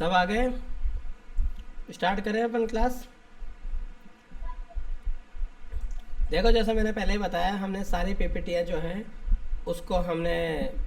सब आ गए? स्टार्ट करें अपन क्लास। देखो जैसा मैंने पहले ही बताया, हमने सारी पीपीटियाँ जो हैं उसको हमने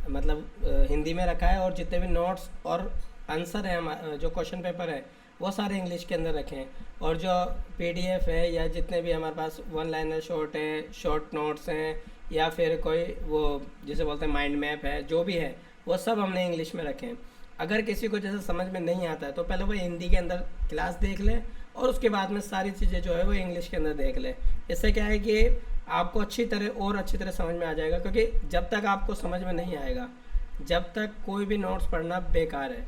मतलब हिंदी में रखा है, और जितने भी नोट्स और आंसर है जो क्वेश्चन पेपर है वो सारे इंग्लिश के अंदर रखे हैं। और जो पीडीएफ है या जितने भी हमारे पास वन लाइनर शॉर्ट है, शॉर्ट नोट्स हैं, या फिर कोई वो जिसे बोलते हैं माइंड मैप है, जो भी है वो सब हमने इंग्लिश में रखे हैं। अगर किसी को जैसे समझ में नहीं आता है तो पहले वो हिंदी के अंदर क्लास देख ले, और उसके बाद में सारी चीज़ें जो है वो इंग्लिश के अंदर देख ले। इससे क्या है कि आपको अच्छी तरह समझ में आ जाएगा, क्योंकि जब तक आपको समझ में नहीं आएगा, जब तक कोई भी नोट्स पढ़ना बेकार है।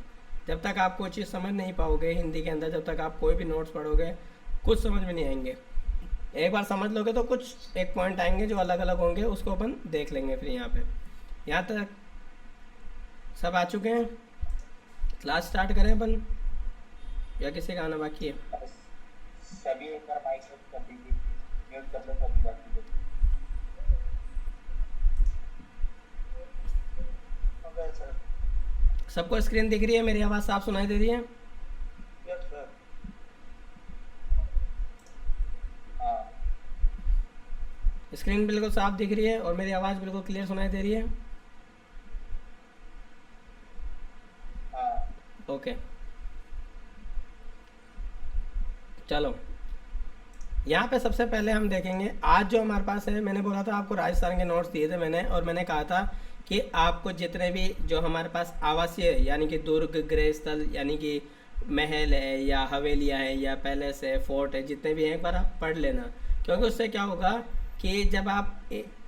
जब तक आप कोई चीज़ समझ नहीं पाओगे हिंदी के अंदर, जब तक आप कोई भी नोट्स पढ़ोगे कुछ समझ में नहीं आएंगे। एक बार समझ लोगे तो कुछ एक पॉइंट आएंगे जो अलग अलग होंगे, उसको अपन देख लेंगे। फिर यहाँ तक सब आ चुके हैं? क्लास स्टार्ट करें अपन या किसी का आना बाकी है? सभी एक बार माइक म्यूट कर दीजिए, म्यूट कर लो सभी बाकी को। Okay sir. सबको स्क्रीन दिख रही है? मेरी आवाज़ साफ सुनाई दे रही है? Yes sir. हाँ स्क्रीन बिल्कुल साफ दिख रही है और मेरी आवाज़ बिल्कुल क्लियर सुनाई दे रही है? हाँ ओके चलो, यहाँ पे सबसे पहले हम देखेंगे आज जो हमारे पास है। मैंने बोला था आपको राजस्थान के नोट्स दिए थे मैंने, और मैंने कहा था कि आपको जितने भी जो हमारे पास आवासीय है, यानी कि दुर्ग, गृह स्थल, यानी कि महल है या हवेलियाँ हैं या पैलेस है, फोर्ट है, जितने भी हैं एक बार आप पढ़ लेना। क्योंकि उससे क्या होगा कि जब आप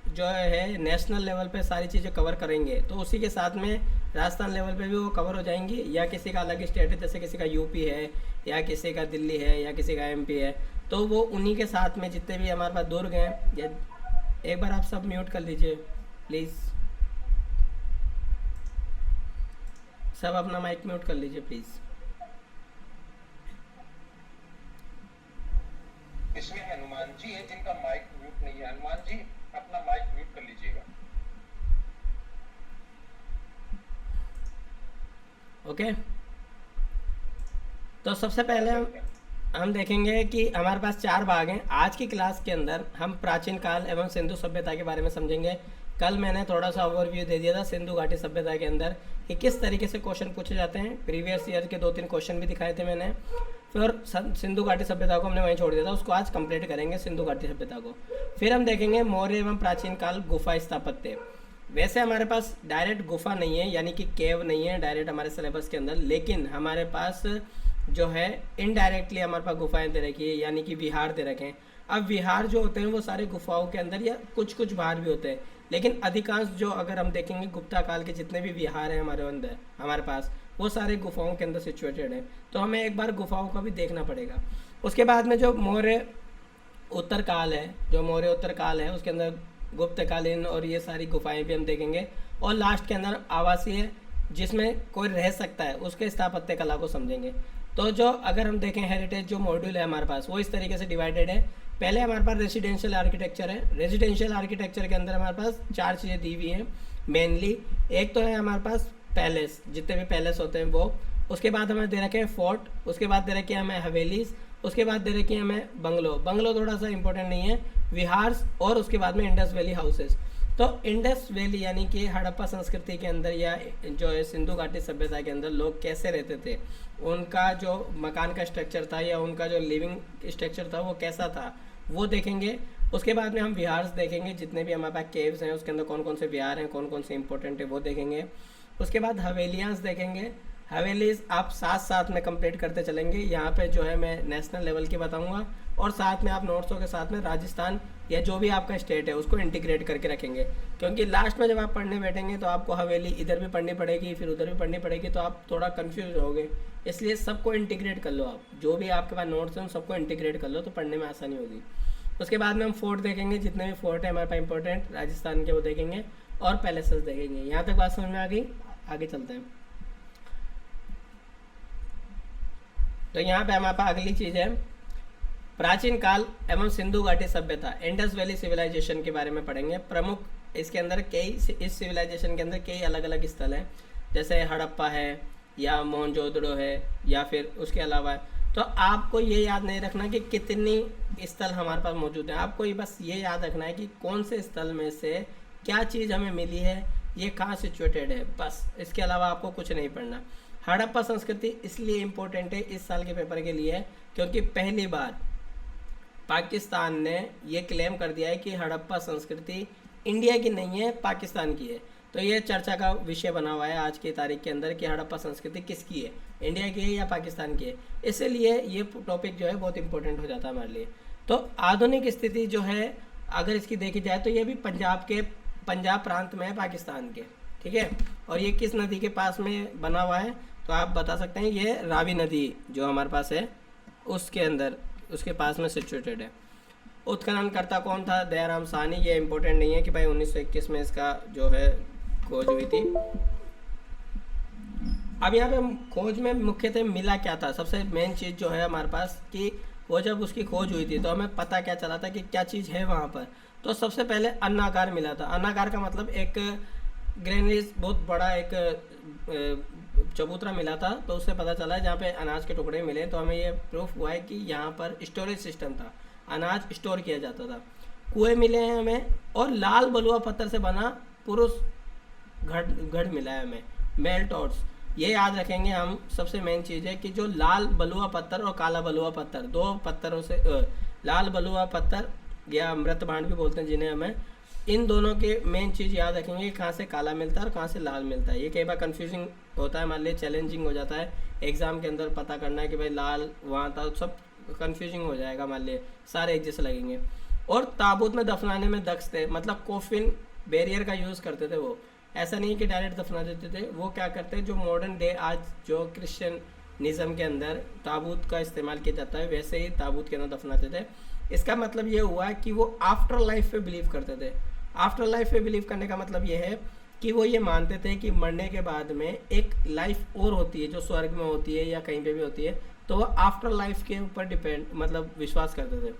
जो है नेशनल लेवल पे सारी चीज़ें कवर करेंगे तो उसी के साथ में राजस्थान लेवल पे भी वो कवर हो जाएंगी। या किसी का अलग स्टेट है, जैसे किसी का यूपी है या किसी का दिल्ली है या किसी का एमपी है, तो वो उन्हीं के साथ में जितने भी हमारे पास दुर्ग हैं। या एक बार आप सब म्यूट कर लीजिए प्लीज़, सब अपना माइक म्यूट कर लीजिए प्लीज़। इसमें हनुमान जी है जिनका माइक म्यूट नहीं है। हनुमान जी अपना माइक म्यूट कर लीजिएगा। ओके, तो सबसे पहले हम देखेंगे कि हमारे पास 4 भाग हैं। आज की क्लास के अंदर हम प्राचीन काल एवं सिंधु सभ्यता के बारे में समझेंगे। कल मैंने थोड़ा सा ओवरव्यू दे दिया था सिंधु घाटी सभ्यता के अंदर कि किस तरीके से क्वेश्चन पूछे जाते हैं। प्रीवियस ईयर के 2-3 क्वेश्चन भी दिखाए थे मैंने। फिर सिंधु घाटी सभ्यता को हमने वहीं छोड़ दिया था, उसको आज कंप्लीट करेंगे सिंधु घाटी सभ्यता को। फिर हम देखेंगे मौर्य एवं प्राचीन काल गुफा स्थापत्य। वैसे हमारे पास डायरेक्ट गुफा नहीं है, यानी कि केव नहीं है डायरेक्ट हमारे सिलेबस के अंदर, लेकिन हमारे पास जो है इनडायरेक्टली हमारे पास गुफाएं दे रखी है, यानी कि विहार दे रखे हैं। अब विहार जो होते हैं वो सारे गुफाओं के अंदर या कुछ कुछ बाहर भी होते हैं, लेकिन अधिकांश जो अगर हम देखेंगे गुप्ता काल के जितने भी विहार हैं हमारे अंदर हमारे पास, वो सारे गुफाओं के अंदर सिचुएटेड हैं। तो हमें एक बार गुफाओं का भी देखना पड़ेगा। उसके बाद में जो मौर्य उत्तर काल है, जो मौर्य उत्तर काल है उसके अंदर गुप्तकालीन और ये सारी गुफाएं भी हम देखेंगे। और लास्ट के अंदर आवासीय, जिसमें कोई रह सकता है, उसके स्थापत्य कला को समझेंगे। तो जो अगर हम देखें हेरिटेज जो मॉड्यूल है हमारे पास वो इस तरीके से डिवाइडेड है। पहले हमारे पास रेजिडेंशियल आर्किटेक्चर है। रेजिडेंशियल आर्किटेक्चर के अंदर हमारे पास 4 चीज़ें दी हुई हैं मेनली। एक तो है हमारे पास पैलेस, जितने भी पैलेस होते हैं वो। उसके बाद हमें दे रखे हैं फोर्ट, उसके बाद दे रखे हैं हमें हवेलीज, उसके बाद दे रखी है हमें बंगलो। बंगलो थोड़ा सा इंपॉर्टेंट नहीं है, विहार्स, और उसके बाद में इंडस वैली हाउसेस। तो इंडस वैली यानी कि हड़प्पा संस्कृति के अंदर या जो है सिंधु घाटी सभ्यता के अंदर लोग कैसे रहते थे, उनका जो मकान का स्ट्रक्चर था या उनका जो लिविंग स्ट्रक्चर था वो कैसा था, वो देखेंगे। उसके बाद में हम विहार्स देखेंगे, जितने भी हमारे पास केव्स हैं उसके अंदर कौन कौन से विहार हैं, कौन कौन से इंपॉर्टेंट है वो देखेंगे। उसके बाद हवेलियाँ देखेंगे। हवेलीज आप साथ साथ में कंप्लीट करते चलेंगे। यहाँ पे जो है मैं नेशनल लेवल की बताऊँगा, और साथ में आप नोट्सों के साथ में राजस्थान या जो भी आपका स्टेट है उसको इंटीग्रेट करके रखेंगे। क्योंकि लास्ट में जब आप पढ़ने बैठेंगे तो आपको हवेली इधर भी पढ़नी पड़ेगी, फिर उधर भी पढ़नी पड़ेगी, तो आप थोड़ा कन्फ्यूज होगे। इसलिए सबको इंटीग्रेट कर लो, आप जो भी आपके पास नोट्स हैं उन सबको इंटीग्रेट कर लो, तो पढ़ने में आसानी होगी। उसके बाद में हम फोर्ट देखेंगे, जितने भी फोर्ट है हमारे पास इंपॉर्टेंट राजस्थान के वो देखेंगे, और पैलेसेस देखेंगे। यहाँ तक बात समझ में आ गई? आगे चलते हैं। तो यहाँ पे हमारे पास अगली चीज़ है प्राचीन काल एवं सिंधु घाटी सभ्यता, इंडस वैली सिविलाइजेशन के बारे में पढ़ेंगे। प्रमुख इसके अंदर कई, इस सिविलाइजेशन के अंदर कई अलग अलग स्थल हैं, जैसे हड़प्पा है या मोहनजोदड़ो है या फिर उसके अलावा है। तो आपको ये याद नहीं रखना कि कितनी स्थल हमारे पास मौजूद है, आपको ये बस ये याद रखना है कि कौन से स्थल में से क्या चीज़ हमें मिली है, ये कहाँ सिचुएटेड है, बस। इसके अलावा आपको कुछ नहीं पढ़ना। हड़प्पा संस्कृति इसलिए इम्पोर्टेंट है इस साल के पेपर के लिए क्योंकि पहली बार पाकिस्तान ने ये क्लेम कर दिया है कि हड़प्पा संस्कृति इंडिया की नहीं है, पाकिस्तान की है। तो ये चर्चा का विषय बना हुआ है आज की तारीख के अंदर कि हड़प्पा संस्कृति किसकी है, इंडिया की है या पाकिस्तान की है। इसलिए ये टॉपिक जो है बहुत इंपॉर्टेंट हो जाता है हमारे लिए। तो आधुनिक स्थिति जो है अगर इसकी देखी जाए तो ये भी पंजाब प्रांत में है पाकिस्तान के, ठीक है। और ये किस नदी के पास में बना हुआ है तो आप बता सकते हैं ये रावी नदी जो हमारे पास है उसके अंदर, उसके पास में सिचुएटेड है। उत्खननकर्ता कौन था? दयाराम साहनी। ये इंपॉर्टेंट नहीं है कि भाई 1921 में इसका जो है खोज हुई थी। अब यहाँ पे खोज में मुख्यतः मिला क्या था, सबसे मेन चीज़ जो है हमारे पास कि वो जब उसकी खोज हुई थी तो हमें पता क्या चला था कि क्या चीज़ है वहाँ पर। तो सबसे पहले अन्नागार मिला था। अन्नागार का मतलब एक ग्रेनेज, बहुत बड़ा एक चबूतरा मिला था। तो उससे पता चला जहाँ पे अनाज के टुकड़े मिले तो हमें ये प्रूफ हुआ है कि यहाँ पर स्टोरेज सिस्टम था, अनाज स्टोर किया जाता था। कुएं मिले हैं हमें और लाल बलुआ पत्थर से बना पुरुष घड़ मिला है हमें, मेल टॉर्च। ये याद रखेंगे हम, सबसे मेन चीज़ है कि जो लाल बलुआ पत्थर और काला बलुआ पत्थर, दो पत्थरों से लाल बलुआ पत्थर या मृत भांड भी बोलते हैं जिन्हें हमें, इन दोनों के मेन चीज़ याद रखेंगे कहाँ से काला मिलता है और कहाँ से लाल मिलता है। ये कई बार कंफ्यूजिंग होता है हमारे लिए, चैलेंजिंग हो जाता है एग्जाम के अंदर पता करना है कि भाई लाल वहाँ था, सब कंफ्यूजिंग हो जाएगा हमारे लिए, सारे एक जैसे लगेंगे। और ताबूत में दफनाने में दक्ष थे, मतलब कोफिन बैरियर का यूज़ करते थे वो, ऐसा नहीं कि डायरेक्ट दफना देते थे। वो क्या करते, जो मॉडर्न डे आज जो क्रिश्चियनिज्म के अंदर ताबूत का इस्तेमाल किया जाता है वैसे ही ताबूत के अंदर दफनाते थे। इसका मतलब ये हुआ कि वो आफ्टर लाइफ पे बिलीव करते थे। आफ्टर लाइफ पे बिलीव करने का मतलब ये है कि वो ये मानते थे कि मरने के बाद में एक लाइफ और होती है जो स्वर्ग में होती है या कहीं पे भी होती है। तो वो आफ्टर लाइफ के ऊपर डिपेंड, मतलब विश्वास करते थे,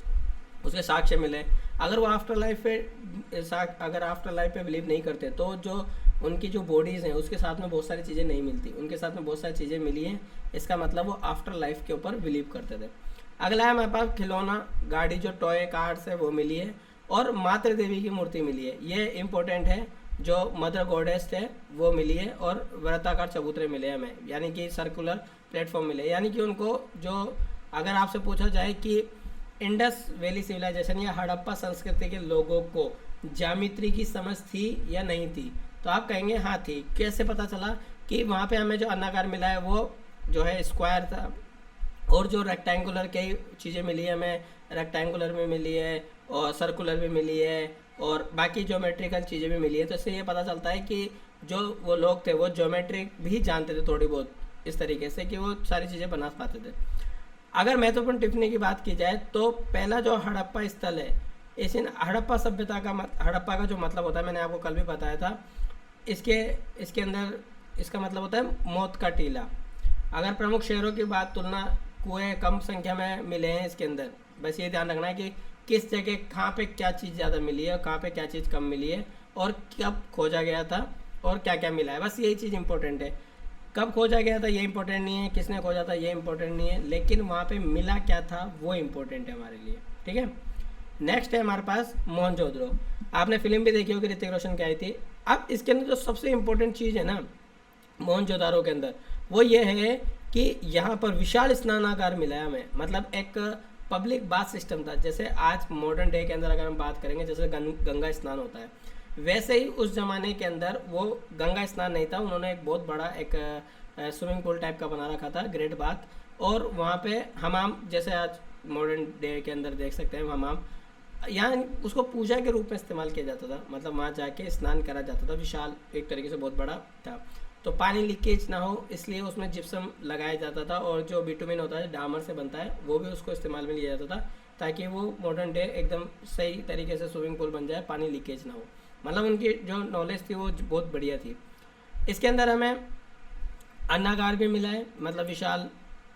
उसके साक्ष्य मिले। अगर वो आफ्टर लाइफ पे बिलीव नहीं करते तो जो उनकी जो बॉडीज़ हैं उसके साथ में बहुत सारी चीज़ें नहीं मिलती, उनके साथ में बहुत सारी चीज़ें मिली हैं। इसका मतलब वो आफ्टर लाइफ के ऊपर बिलीव करते थे। अगला है हमारे पास खिलौना गाड़ी, जो टॉय कार्ड्स है वो मिली है। और मातृ देवी की मूर्ति मिली है, ये इंपॉर्टेंट है। जो मदर गॉडेस है वो मिली है और वृत्ताकार चबूतरे मिले हमें, यानी कि सर्कुलर प्लेटफॉर्म मिले। यानी कि उनको जो अगर आपसे पूछा जाए कि इंडस वैली सिविलाइजेशन या हड़प्पा संस्कृति के लोगों को ज्यामिति की समझ थी या नहीं थी, तो आप कहेंगे हाँ थी। कैसे पता चला कि वहाँ पे हमें जो अन्नाकार मिला है वो जो है स्क्वायर था, और जो रेक्टेंगुलर कई चीज़ें मिली है हमें, रेक्टेंगुलर में मिली है और सर्कुलर भी मिली है और बाकी ज्योमेट्रिकल चीज़ें भी मिली है। तो इससे ये पता चलता है कि जो वो लोग थे वो ज्योमेट्रिक भी जानते थे थोड़ी बहुत, इस तरीके से कि वो सारी चीज़ें बना पाते थे। अगर महत्वपूर्ण टिप्पणी की बात की जाए तो पहला जो हड़प्पा स्थल है, इस हड़प्पा सभ्यता का हड़प्पा का जो मतलब होता है मैंने आपको कल भी बताया था, इसके अंदर इसका मतलब होता है मौत का टीला। अगर प्रमुख शहरों की बात तुलना, कुएं कम संख्या में मिले हैं इसके अंदर, बस ये ध्यान रखना है कि किस जगह कहाँ पे क्या चीज़ ज़्यादा मिली है और कहाँ पे क्या चीज़ कम मिली है और कब खोजा गया था और क्या क्या मिला है, बस यही चीज़ इंपॉर्टेंट है। कब खोजा गया था ये इंपॉर्टेंट नहीं है, किसने खोजा था ये इंपॉर्टेंट नहीं है, लेकिन वहाँ पे मिला क्या था वो इंपॉर्टेंट है हमारे लिए, ठीक है। नेक्स्ट है हमारे पास मोहनजोदड़ो। आपने फिल्म भी देखी होगी, ऋतिक रोशन की आई थी। अब इसके अंदर जो सबसे इम्पोर्टेंट चीज़ है ना मोहनजोदड़ो के अंदर, वो ये है कि यहाँ पर विशाल स्नानागार मिला है हमें, मतलब एक पब्लिक बाथ सिस्टम था। जैसे आज मॉडर्न डे के अंदर अगर हम बात करेंगे जैसे गंगा स्नान होता है, वैसे ही उस ज़माने के अंदर वो गंगा स्नान नहीं था, उन्होंने एक बहुत बड़ा एक स्विमिंग पूल टाइप का बना रखा था, ग्रेट बाथ। और वहाँ पे हमाम, जैसे आज मॉडर्न डे के अंदर देख सकते हैं हमाम, यहाँ उसको पूजा के रूप में इस्तेमाल किया जाता था, मतलब वहाँ जाके स्नान करा जाता था। विशाल एक तरीके से बहुत बड़ा था। तो पानी लीकेज ना हो इसलिए उसमें जिप्सम लगाया जाता था, और जो बिटुमिन होता है डामर से बनता है वो भी उसको इस्तेमाल में लिया जाता था, ताकि वो मॉडर्न डे एकदम सही तरीके से स्विमिंग पूल बन जाए, पानी लीकेज ना हो। मतलब उनकी जो नॉलेज थी वो बहुत बढ़िया थी। इसके अंदर हमें अन्नागार भी मिला है, मतलब विशाल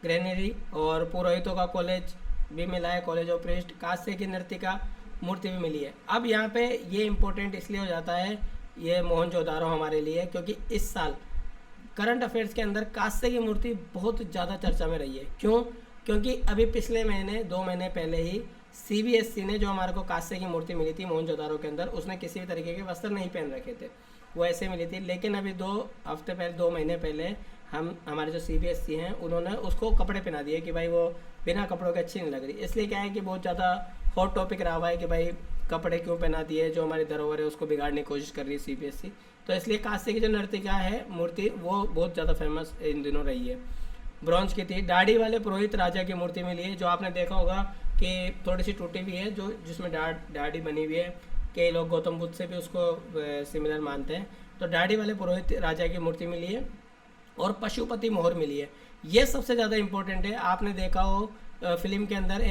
ग्रेनरी, और पुरोहितों का कॉलेज भी मिला है, कॉलेज ऑफ प्रीस्ट। कांस्य की नर्तिका मूर्ति भी मिली है। अब यहाँ पे ये इम्पोर्टेंट इसलिए हो जाता है ये मोहनजोदारो हमारे लिए, क्योंकि इस साल करंट अफेयर्स के अंदर कांस्य की मूर्ति बहुत ज़्यादा चर्चा में रही है। क्यों? क्योंकि अभी पिछले महीने 2 महीने पहले ही CBSE ने जो हमारे को कांस्य की मूर्ति मिली थी मोहनजोदारो के अंदर, उसने किसी भी तरीके के वस्त्र नहीं पहन रखे थे, वो ऐसे मिली थी। लेकिन अभी 2 महीने पहले हमारे जो CBSE हैं उन्होंने उसको कपड़े पहना दिए कि भाई वो बिना कपड़ों के अच्छी नहीं लग रही। इसलिए क्या है कि बहुत ज़्यादा हॉट टॉपिक रहा हुआ है कि भाई कपड़े क्यों पहना दिए, जो हमारी धरोहर है उसको बिगाड़ने की कोशिश कर रही है CBSE। तो इसलिए कांस्य की जो नर्तिका है मूर्ति वो बहुत ज़्यादा फेमस इन दिनों रही है। ब्रॉन्ज की थी। दाढ़ी वाले पुरोहित राजा की मूर्ति मिली है, जो आपने देखा होगा कि थोड़ी सी टूटी हुई है, जो जिसमें दाढ़ी बनी हुई है। कई लोग गौतम बुद्ध से भी उसको सिमिलर मानते हैं। तो दाढ़ी वाले पुरोहित राजा की मूर्ति मिली है और पशुपति मोहर मिली है। ये सबसे ज़्यादा इम्पोर्टेंट है। आपने देखा हो फिल्म के अंदर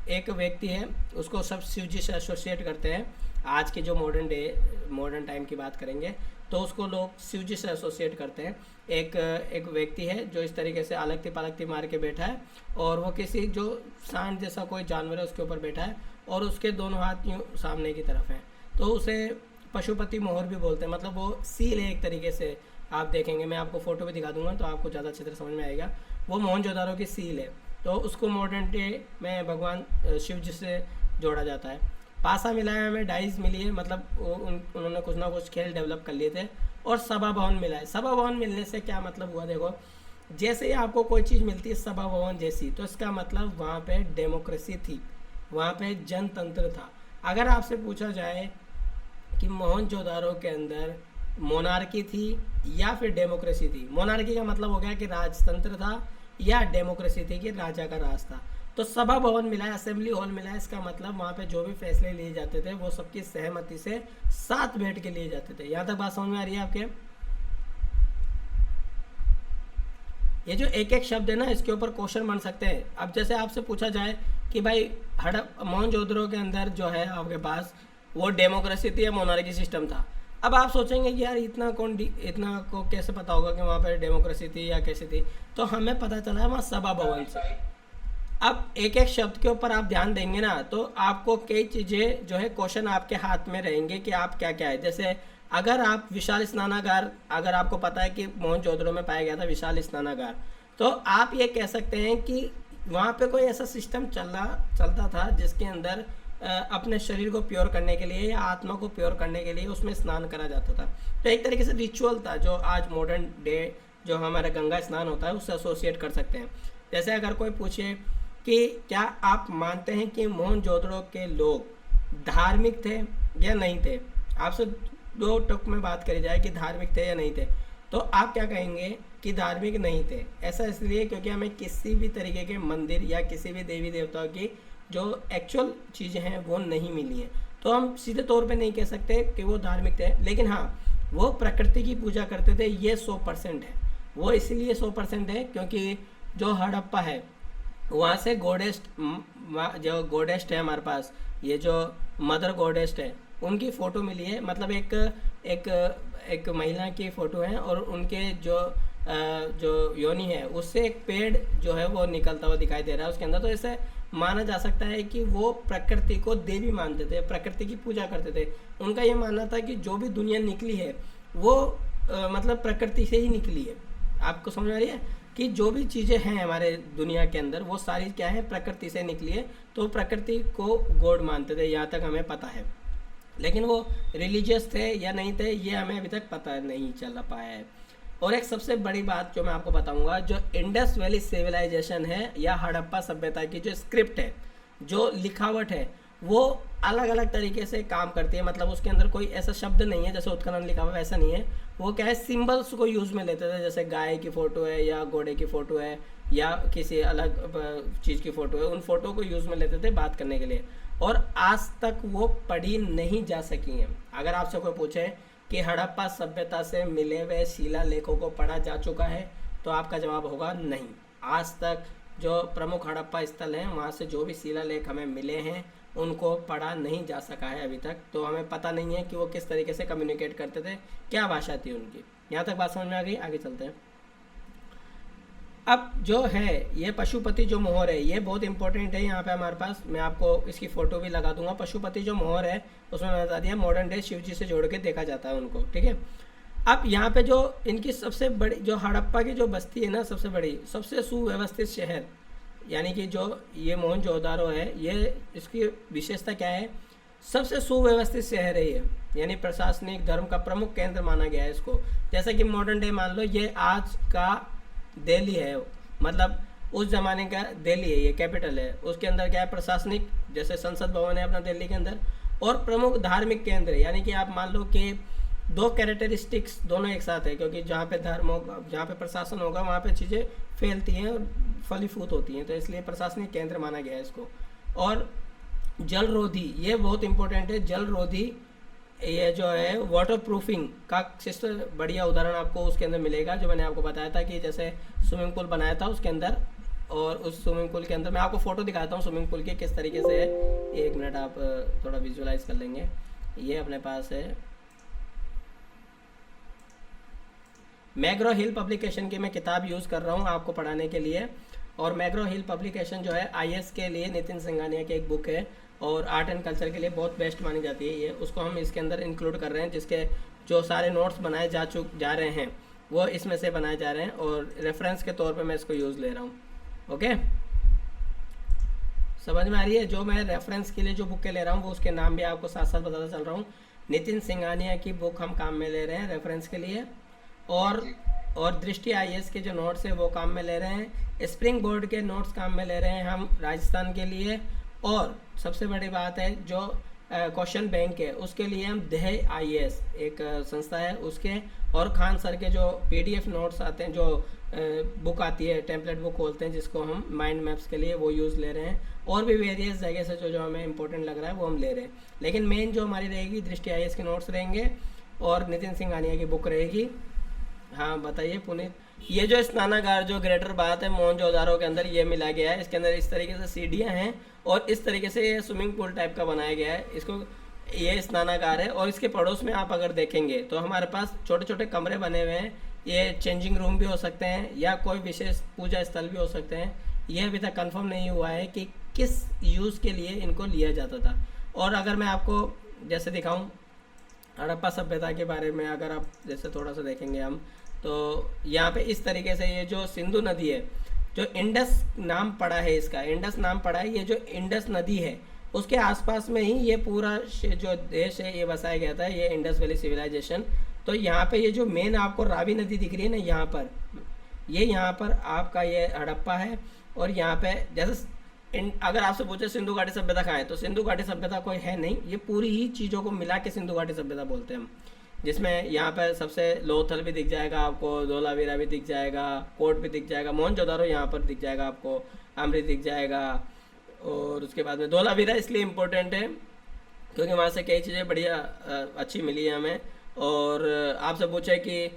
एक व्यक्ति है, उसको सब शिव जी से एसोसिएट करते हैं। आज के जो मॉडर्न टाइम की बात करेंगे तो उसको लोग शिव जी से एसोसिएट करते हैं। एक व्यक्ति है जो इस तरीके से अलगती पलगती मार के बैठा है और वो किसी जो सांड जैसा कोई जानवर है उसके ऊपर बैठा है और उसके दोनों हाथ यूँ सामने की तरफ हैं, तो उसे पशुपति मोहर भी बोलते हैं। मतलब वो सील है एक तरीके से। आप देखेंगे, मैं आपको फोटो भी दिखा दूंगा तो आपको ज़्यादा अच्छी तरह समझ में आएगा। वो मोहनजोदारो की सील है, तो उसको मॉडर्न डे में भगवान शिव जी से जोड़ा जाता है। पासा मिला है हमें, डाइज मिली है, मतलब उन्होंने कुछ ना कुछ खेल डेवलप कर लिए थे। और सभा भवन मिला है। सभा भवन मिलने से क्या मतलब हुआ? देखो, जैसे ही आपको कोई चीज़ मिलती है सभा भवन जैसी, तो इसका मतलब वहाँ पे डेमोक्रेसी थी, वहाँ पे जनतंत्र था। अगर आपसे पूछा जाए कि मोहनजोदारो के अंदर मोनार्की थी या फिर डेमोक्रेसी थी, मोनार्की का मतलब हो गया कि राजतंत्र था, या डेमोक्रेसी थी कि राजा का राज था। तो सभा भवन मिला है, असेंबली हॉल मिला है, इसका मतलब वहाँ पे जो भी फैसले लिए जाते थे वो सबकी सहमति से साथ बैठ के लिए जाते थे। यहाँ तक बात समझ में आ रही है आपके? ये जो एक एक शब्द है ना, इसके ऊपर क्वेश्चन बन सकते हैं। अब जैसे आपसे पूछा जाए कि भाई मोहनजोदड़ो के अंदर जो है आपके पास वो डेमोक्रेसी थी या मोनार्की सिस्टम था। अब आप सोचेंगे कि यार इतना को कैसे पता होगा कि वहाँ पर डेमोक्रेसी थी या कैसी थी? तो हमें पता चला वहाँ सभा भवन से। अब एक एक शब्द के ऊपर आप ध्यान देंगे ना, तो आपको कई चीज़ें जो है क्वेश्चन आपके हाथ में रहेंगे कि आप क्या क्या है। जैसे अगर आप विशाल स्नानागार, अगर आपको पता है कि मोहनजोदड़ो में पाया गया था विशाल स्नानागार, तो आप ये कह सकते हैं कि वहाँ पे कोई ऐसा सिस्टम चलता था जिसके अंदर अपने शरीर को प्योर करने के लिए या आत्मा को प्योर करने के लिए उसमें स्नान करा जाता था। तो एक तरीके से रिचुअल था जो आज मॉडर्न डे जो हमारा गंगा स्नान होता है उससे एसोसिएट कर सकते हैं। जैसे अगर कोई पूछे कि क्या आप मानते हैं कि मोहनजोदड़ो के लोग धार्मिक थे या नहीं थे, आपसे दो टुक में बात करी जाए कि धार्मिक थे या नहीं थे, तो आप क्या कहेंगे कि धार्मिक नहीं थे। ऐसा इसलिए क्योंकि हमें किसी भी तरीके के मंदिर या किसी भी देवी देवताओं की जो एक्चुअल चीज़ें हैं वो नहीं मिली हैं, तो हम सीधे तौर पे नहीं कह सकते कि वो धार्मिक थे। लेकिन हाँ, वो प्रकृति की पूजा करते थे, ये 100% है। वो इसलिए 100% है क्योंकि जो हड़प्पा है वहाँ से गोडेस्ट, जो गोडेस्ट है हमारे पास, ये जो मदर गोडेस्ट है उनकी फ़ोटो मिली है। मतलब एक महिला की फ़ोटो है और उनके जो योनि है उससे एक पेड़ जो है वो निकलता हुआ दिखाई दे रहा है उसके अंदर। तो ऐसे माना जा सकता है कि वो प्रकृति को देवी मानते थे, प्रकृति की पूजा करते थे। उनका ये मानना था कि जो भी दुनिया निकली है वो मतलब प्रकृति से ही निकली है। आपको समझ आ रही है कि जो भी चीज़ें हैं हमारे दुनिया के अंदर वो सारी क्या है, प्रकृति से निकली है। तो प्रकृति को गॉड मानते थे, यहाँ तक हमें पता है। लेकिन वो रिलीजियस थे या नहीं थे ये हमें अभी तक पता नहीं चल पाया है। और एक सबसे बड़ी बात जो मैं आपको बताऊंगा, जो इंडस वैली सिविलाइजेशन है या हड़प्पा सभ्यता की जो स्क्रिप्ट है, जो लिखावट है, वो अलग अलग तरीके से काम करती है। मतलब उसके अंदर कोई ऐसा शब्द नहीं है जैसे उत्खनन लिखा हुआ, वैसा नहीं है। वो क्या है, सिंबल्स को यूज़ में लेते थे। जैसे गाय की फ़ोटो है या घोड़े की फ़ोटो है या किसी अलग चीज़ की फ़ोटो है, उन फ़ोटो को यूज़ में लेते थे बात करने के लिए। और आज तक वो पढ़ी नहीं जा सकी हैं। अगर आपसे कोई पूछे कि हड़प्पा सभ्यता से मिले हुए शिलालेखों को पढ़ा जा चुका है, तो आपका जवाब होगा नहीं। आज तक जो प्रमुख हड़प्पा स्थल हैं वहाँ से जो भी शिलालेख हमें मिले हैं उनको पढ़ा नहीं जा सका है अभी तक। तो हमें पता नहीं है कि वो किस तरीके से कम्युनिकेट करते थे, क्या भाषा थी उनकी। यहाँ तक बात समझ में आ गई? आगे चलते हैं। अब जो है ये पशुपति जो मोहर है ये बहुत इंपॉर्टेंट है। यहाँ पे हमारे पास, मैं आपको इसकी फ़ोटो भी लगा दूंगा। पशुपति जो मोहर है उसमें मैं बता दिया मॉडर्न डे शिव जी से जोड़ के देखा जाता है उनको, ठीक है। अब यहाँ पे जो इनकी सबसे बड़ी जो हड़प्पा की जो बस्ती है ना, सबसे बड़ी, सबसे सुव्यवस्थित शहर, यानी कि जो ये मोहनजोदारो है, ये इसकी विशेषता क्या है, सबसे सुव्यवस्थित शहर है ये, यानी प्रशासनिक धर्म का प्रमुख केंद्र माना गया है इसको। जैसे कि मॉडर्न डे मान लो ये आज का दिल्ली है, मतलब उस जमाने का दिल्ली है, ये कैपिटल है, उसके अंदर क्या है, प्रशासनिक, जैसे संसद भवन है अपना दिल्ली के अंदर, और प्रमुख धार्मिक केंद्र है, यानी कि आप मान लो कि दो कैरेक्टरिस्टिक्स दोनों एक साथ है, क्योंकि जहाँ पे धर्म होगा, जहाँ पे प्रशासन होगा, वहाँ पे चीज़ें फैलती हैं और फलीफूत होती हैं, तो इसलिए प्रशासनिक केंद्र माना गया है इसको। और जल रोधी, ये बहुत इंपॉर्टेंट है, जल रोधी, ये जो है वाटर प्रूफिंग का सिस्टम, बढ़िया उदाहरण आपको उसके अंदर मिलेगा, जो मैंने आपको बताया था कि जैसे स्विमिंग पूल बनाया था उसके अंदर, और उस स्विमिंग पूल के अंदर मैं आपको फ़ोटो दिखाता हूँ स्विमिंग पूल के किस तरीके से है। एक मिनट आप थोड़ा विजुलाइज कर लेंगे। ये अपने पास है मैग्रो हिल पब्लिकेशन की मैं किताब यूज़ कर रहा हूँ आपको पढ़ाने के लिए, और मैग्रो हिल पब्लिकेशन जो है आईएएस के लिए नितिन सिंघानिया की एक बुक है, और आर्ट एंड कल्चर के लिए बहुत बेस्ट मानी जाती है ये, उसको हम इसके अंदर इंक्लूड कर रहे हैं, जिसके जो सारे नोट्स बनाए जा रहे हैं वो इसमें से बनाए जा रहे हैं, और रेफरेंस के तौर पे मैं इसको यूज़ ले रहा हूँ। ओके, समझ में आ रही है? जो मैं रेफरेंस के लिए जो बुक ले रहा हूँ वो उसके नाम भी आपको साथ साथ बताता चल रहा हूँ। नितिन सिंघानिया की बुक हम काम में ले रहे हैं रेफरेंस के लिए, और दृष्टि आईएएस के जो नोट्स है वो काम में ले रहे हैं, स्प्रिंग बोर्ड के नोट्स काम में ले रहे हैं हम राजस्थान के लिए, और सबसे बड़ी बात है जो क्वेश्चन बैंक है उसके लिए हम दह आईएएस एक संस्था है उसके, और खान सर के जो पीडीएफ नोट्स आते हैं, जो बुक आती है, टेम्पलेट बुक बोलते हैं जिसको हम माइंड मैप्स के लिए, वो यूज़ ले रहे हैं, और भी वेरियस जगह से जो हमें इंपॉर्टेंट लग रहा है वो हम ले रहे हैं। लेकिन मेन जो हमारी रहेगी दृष्टि आईएएस के नोट्स रहेंगे और नितिन सिंघानिया की बुक रहेगी। हाँ बताइए पुनीत, ये जो स्नानागार जो ग्रेटर बात है मोहनजोदारो के अंदर ये मिला गया है, इसके अंदर इस तरीके से सीढ़ियाँ हैं और इस तरीके से ये स्विमिंग पूल टाइप का बनाया गया है, इसको ये स्नानागार है, और इसके पड़ोस में आप अगर देखेंगे तो हमारे पास छोटे छोटे कमरे बने हुए हैं, ये चेंजिंग रूम भी हो सकते हैं या कोई विशेष पूजा स्थल भी हो सकते हैं। ये अभी तक कंफर्म नहीं हुआ है कि किस यूज़ के लिए इनको लिया जाता था। और अगर मैं आपको जैसे दिखाऊं हड़प्पा सभ्यता के बारे में, अगर आप जैसे थोड़ा सा देखेंगे हम, तो यहाँ पे इस तरीके से ये जो सिंधु नदी है, जो इंडस नाम पड़ा है, इसका इंडस नाम पड़ा है, ये जो इंडस नदी है उसके आसपास में ही ये पूरा जो देश है ये बसाया गया था, ये इंडस वैली सिविलाइजेशन। तो यहाँ पे ये जो मेन आपको रावी नदी दिख रही है ना, यहाँ पर ये यहाँ पर आपका ये हड़प्पा है, और यहाँ पे जैसे अगर आपसे पूछे सिंधु घाटी सभ्यता कहाँ है, तो सिंधु घाटी सभ्यता कोई है नहीं, ये पूरी ही चीज़ों को मिला के सिंधु घाटी सभ्यता बोलते हैं हम, जिसमें यहाँ पर सबसे लोथल भी दिख जाएगा आपको, धोलावीरा भी दिख जाएगा, कोट भी दिख जाएगा, मोहनजोदारो यहाँ पर दिख जाएगा आपको, अमृत दिख जाएगा, और उसके बाद में धोलावीरा इसलिए इम्पोर्टेंट है क्योंकि वहाँ से कई चीज़ें बढ़िया अच्छी मिली है हमें। और आपसे पूछे कि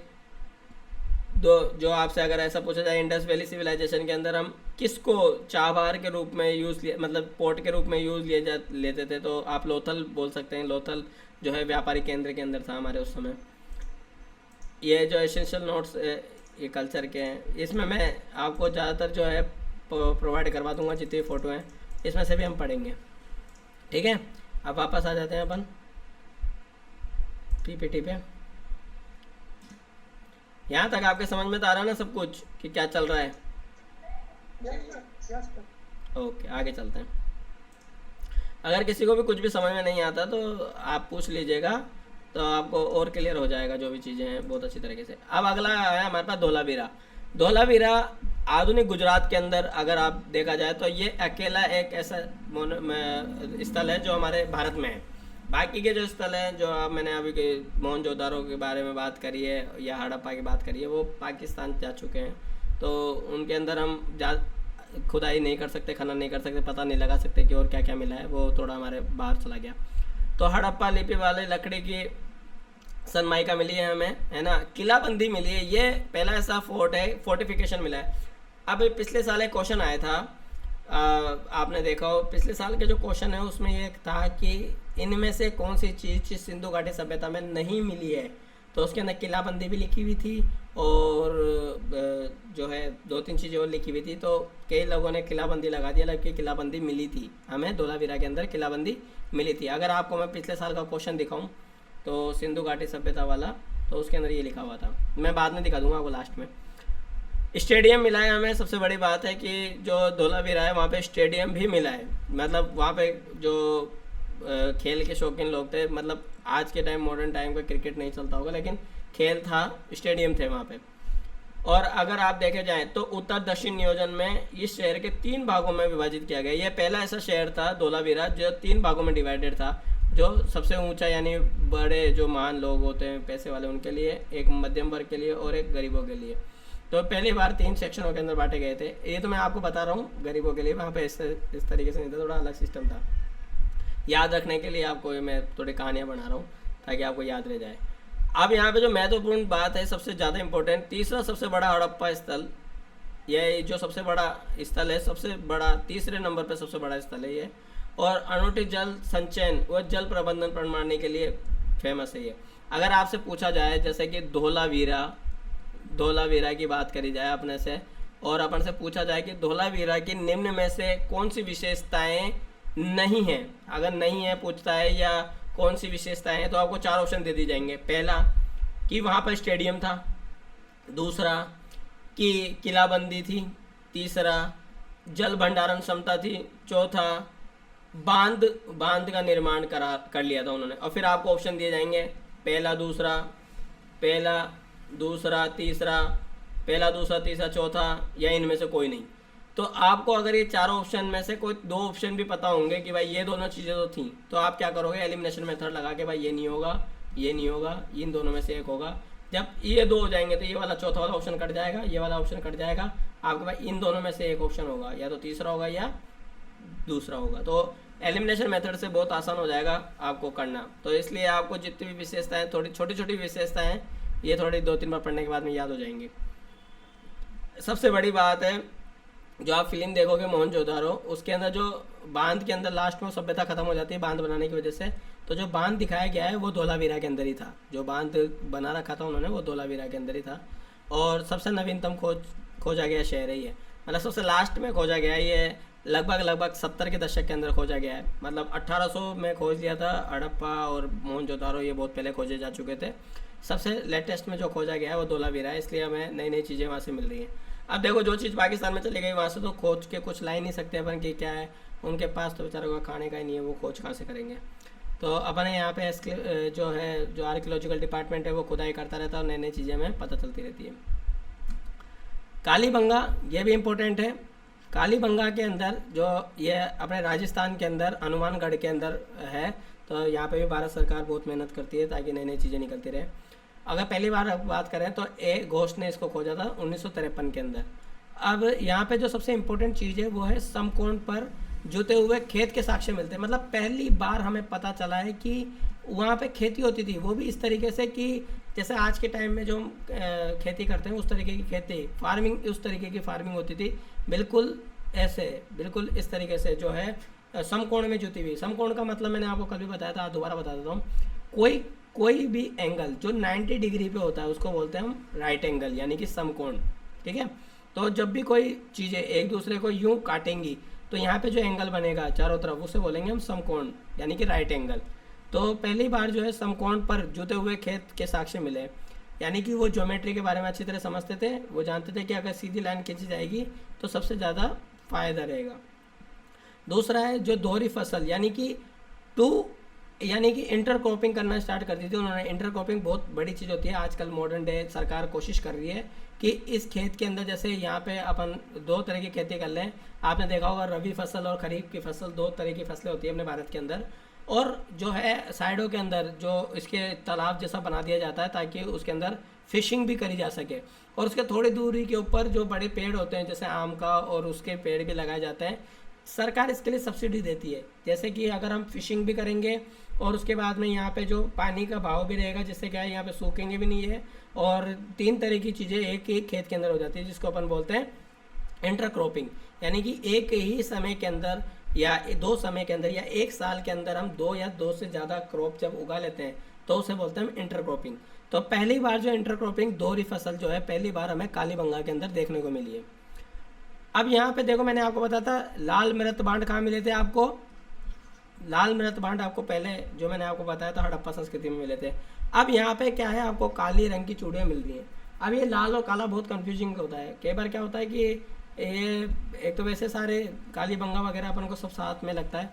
जो आपसे अगर ऐसा पूछा जाए इंडस वैली सिविलाइजेशन के अंदर हम किसको चाबार के रूप में मतलब पोर्ट के रूप में लेते थे, तो आप लोथल बोल सकते हैं। लोथल जो है व्यापारिक केंद्र के अंदर था हमारे उस समय। ये जो एसेंशियल नोट्स ये कल्चर के हैं, इसमें मैं आपको ज़्यादातर जो है प्रोवाइड करवा दूंगा, जितनी फ़ोटो हैं इसमें से भी हम पढ़ेंगे, ठीक है। अब वापस आ जाते हैं अपन पीपीटी पे। यहाँ तक आपके समझ में तो आ रहा है ना सब कुछ कि क्या चल रहा है? ओके, आगे चलते हैं। अगर किसी को भी कुछ भी समझ में नहीं आता तो आप पूछ लीजिएगा, तो आपको और क्लियर हो जाएगा जो भी चीज़ें हैं बहुत अच्छी तरीके से। अब अगला है हमारे पास धोलावीरा। धोलावीरा आधुनिक गुजरात के अंदर अगर आप देखा जाए तो ये अकेला एक ऐसा स्थल है जो हमारे भारत में है। बाकी के जो स्थल हैं जो मैंने अभी के मोहनजोदारो के बारे में बात करी है या हड़प्पा की बात करी है, वो पाकिस्तान जा चुके हैं, तो उनके अंदर हम खुदाई नहीं कर सकते, खनन नहीं कर सकते, पता नहीं लगा सकते कि और क्या क्या मिला है, वो थोड़ा हमारे बाहर चला गया। तो हड़प्पा लिपि वाले लकड़ी की सनमाइका मिली है हमें, है ना। किलाबंदी मिली है, ये पहला ऐसा फोर्ट है, फोर्टिफिकेशन मिला है। अब पिछले साल एक क्वेश्चन आया था, आपने देखा हो पिछले साल के जो क्वेश्चन है उसमें ये था कि इनमें से कौन सी चीज़ सिंधु घाटी सभ्यता में नहीं मिली है, तो उसके अंदर किलाबंदी भी लिखी हुई थी और जो है 2-3 चीज़ें और लिखी हुई थी। तो कई लोगों ने किलाबंदी लगा दिया, जबकि किलाबंदी मिली थी हमें, धोलावीरा के अंदर किलाबंदी मिली थी। अगर आपको मैं पिछले साल का क्वेश्चन दिखाऊं तो सिंधु घाटी सभ्यता वाला, तो उसके अंदर ये लिखा हुआ था, मैं बाद में दिखा दूंगा आपको लास्ट में। स्टेडियम मिला है हमें, सबसे बड़ी बात है कि जो धोलावीरा है वहाँ पे स्टेडियम भी मिला है। मतलब वहाँ पे जो खेल के शौकीन लोग थे, मतलब आज के टाइम मॉडर्न टाइम का क्रिकेट नहीं चलता होगा, लेकिन खेल था, स्टेडियम थे वहाँ पे। और अगर आप देखे जाए तो उत्तर दक्षिण नियोजन में इस शहर के 3 भागों में विभाजित किया गया। यह पहला ऐसा शहर था धोलावीरा जो 3 भागों में डिवाइडेड था, जो सबसे ऊंचा यानी बड़े जो महान लोग होते हैं पैसे वाले उनके लिए, एक मध्यम वर्ग के लिए और एक गरीबों के लिए। तो पहली बार 3 सेक्शनों के अंदर बांटे गए थे। ये तो मैं आपको बता रहा हूँ गरीबों के लिए, वहाँ पे इस तरीके से नहीं था, थोड़ा अलग सिस्टम था। याद रखने के लिए आपको मैं थोड़ी कहानियाँ बना रहा हूँ ताकि आपको याद रह जाए। अब यहाँ पे जो महत्वपूर्ण बात है, सबसे ज़्यादा इम्पोर्टेंट, तीसरा सबसे बड़ा हड़प्पा स्थल, यह जो सबसे बड़ा स्थल है, सबसे बड़ा तीसरे नंबर पे सबसे बड़ा स्थल है ये। और अनूठित जल संचयन व जल प्रबंधन प्रणाली के लिए फेमस है ये। अगर आपसे पूछा जाए जैसे कि धोलावीरा की बात करी जाए अपने से, और अपन से पूछा जाए कि धोलावीरा की निम्न में से कौन सी विशेषताएं नहीं हैं, अगर नहीं है पूछता है या कौन सी विशेषताएं हैं, तो आपको 4 ऑप्शन दे दिए जाएंगे। पहला कि वहाँ पर स्टेडियम था, दूसरा कि किलाबंदी थी, तीसरा जल भंडारण क्षमता थी, चौथा बांध का निर्माण कर लिया था उन्होंने। और फिर आपको ऑप्शन दिए जाएंगे पहला दूसरा तीसरा चौथा, या इनमें से कोई नहीं। तो आपको अगर ये 4 ऑप्शन में से कोई 2 ऑप्शन भी पता होंगे कि भाई ये दोनों चीज़ें तो थी, तो आप क्या करोगे, एलिमिनेशन मेथड लगा के भाई ये नहीं होगा, इन दोनों में से एक होगा। जब ये 2 हो जाएंगे तो ये वाला चौथा वाला ऑप्शन कट जाएगा, ये वाला ऑप्शन कट जाएगा, आपके पास इन दोनों में से एक ऑप्शन होगा, या तो तीसरा होगा या दूसरा होगा। तो एलिमिनेशन मेथड से बहुत आसान हो जाएगा आपको करना। तो इसलिए आपको जितनी भी विशेषताएं, थोड़ी छोटी विशेषताएं, ये थोड़ी 2-3 बार पढ़ने के बाद में याद हो जाएंगी। सबसे बड़ी बात है, जो आप फिल्म देखोगे मोहनजोदारो, उसके अंदर जो बांध के अंदर लास्ट में सभ्यता खत्म हो जाती है बांध बनाने की वजह से, तो जो बांध दिखाया गया है वो धोलावीरा के अंदर ही था। जो बांध बना रखा था उन्होंने वो धोलावीरा के अंदर ही था। और सबसे नवीनतम खोजा गया शहर है ये, मतलब सबसे लास्ट में खोजा गया है ये, लगभग 70 के दशक के अंदर खोजा गया है। मतलब 1800 में खोज लिया था हड़प्पा और मोहनजोदारो, ये बहुत पहले खोजे जा चुके थे। सबसे लेटेस्ट में जो खोजा गया है वो धोलावीरा है, इसलिए हमें नई नई चीज़ें वहाँ से मिल रही हैं। अब देखो जो चीज़ पाकिस्तान में चली गई वहाँ से तो खोज के कुछ ला ही नहीं सकते अपन कि क्या है, उनके पास तो बेचारों का खाने का ही नहीं है, वो खोज कहाँ से करेंगे। तो अपन यहाँ पे जो आर्कियोलॉजिकल डिपार्टमेंट है वो खुदाई करता रहता है और नई नई चीज़ें हमें पता चलती रहती है। कालीबंगा, ये भी इम्पोर्टेंट है। कालीबंगा के अंदर जो ये अपने राजस्थान के अंदर हनुमानगढ़ के अंदर है, तो यहाँ पे भी भारत सरकार बहुत मेहनत करती है ताकि नई नई चीज़ें निकलती रहे। अगर पहली बार बात करें तो ए घोष ने इसको खोजा था 1953 के अंदर। अब यहाँ पे जो सबसे इम्पोर्टेंट चीज़ है वो है समकोण पर जुते हुए खेत के साक्ष्य मिलते हैं। मतलब पहली बार हमें पता चला है कि वहाँ पे खेती होती थी, वो भी इस तरीके से कि जैसे आज के टाइम में जो हम खेती करते हैं उस तरीके की खेती, फार्मिंग उस तरीके की फार्मिंग होती थी, बिल्कुल इस तरीके से जो है समकोण में जुती हुई। समकोण का मतलब मैंने आपको कल भी बताया था, दोबारा बता देता हूँ। कोई भी एंगल जो 90 डिग्री पे होता है उसको बोलते हैं हम राइट एंगल, यानी कि समकोण। ठीक है, तो जब भी कोई चीज़ें एक दूसरे को यूं काटेंगी तो यहाँ पे जो एंगल बनेगा चारों तरफ उसे बोलेंगे हम समकोण, यानी कि राइट एंगल। तो पहली बार जो है समकोण पर जुते हुए खेत के साक्ष्य मिले, यानी कि वो ज्योमेट्री के बारे में अच्छी तरह समझते थे। वो जानते थे कि अगर सीधी लाइन खींची जाएगी तो सबसे ज़्यादा फायदा रहेगा। दूसरा है जो दोहरी फसल, यानी कि इंटरक्रॉपिंग करना स्टार्ट कर दी थी उन्होंने। इंटरक्रॉपिंग बहुत बड़ी चीज़ होती है, आजकल मॉडर्न डे सरकार कोशिश कर रही है कि इस खेत के अंदर, जैसे यहाँ पे अपन 2 तरह की खेती कर लें। आपने देखा होगा रबी फसल और खरीफ की फसल, 2 तरह की फसलें होती है अपने भारत के अंदर। और जो है साइडों के अंदर जो इसके तालाब जैसा बना दिया जाता है ताकि उसके अंदर फिशिंग भी करी जा सके। और उसके थोड़ी दूरी के ऊपर जो बड़े पेड़ होते हैं जैसे आम का, और उसके पेड़ भी लगाए जाते हैं। सरकार इसके लिए सब्सिडी देती है, जैसे कि अगर हम फिशिंग भी करेंगे और उसके बाद में यहाँ पे जो पानी का भाव भी रहेगा, जिससे क्या है यहाँ पे सूखेंगे भी नहीं है। और 3 तरह की चीज़ें एक ही खेत के अंदर हो जाती है, जिसको अपन बोलते हैं इंटरक्रॉपिंग। यानी कि एक ही समय के अंदर या 2 समय के अंदर या 1 साल के अंदर हम 2 या 2 से ज़्यादा क्रॉप जब उगा लेते हैं तो उसे बोलते हैं हम इंटरक्रॉपिंग। तो पहली बार जो इंटरक्रॉपिंग दोहरी फसल जो है पहली बार हमें कालीबंगा के अंदर देखने को मिली है। अब यहाँ पे देखो, मैंने आपको बताया था लाल मृत बांड कहाँ मिले थे आपको। लाल मृत बांड आपको पहले जो मैंने आपको बताया था हड़प्पा संस्कृति में मिले थे। अब यहाँ पे क्या है, आपको काली रंग की चूड़ियाँ मिल रही हैं। अब ये लाल और काला बहुत कंफ्यूजिंग होता है। कई बार क्या होता है कि ये एक तो वैसे सारे काली बंगा वगैरह अपन को सब साथ में लगता है।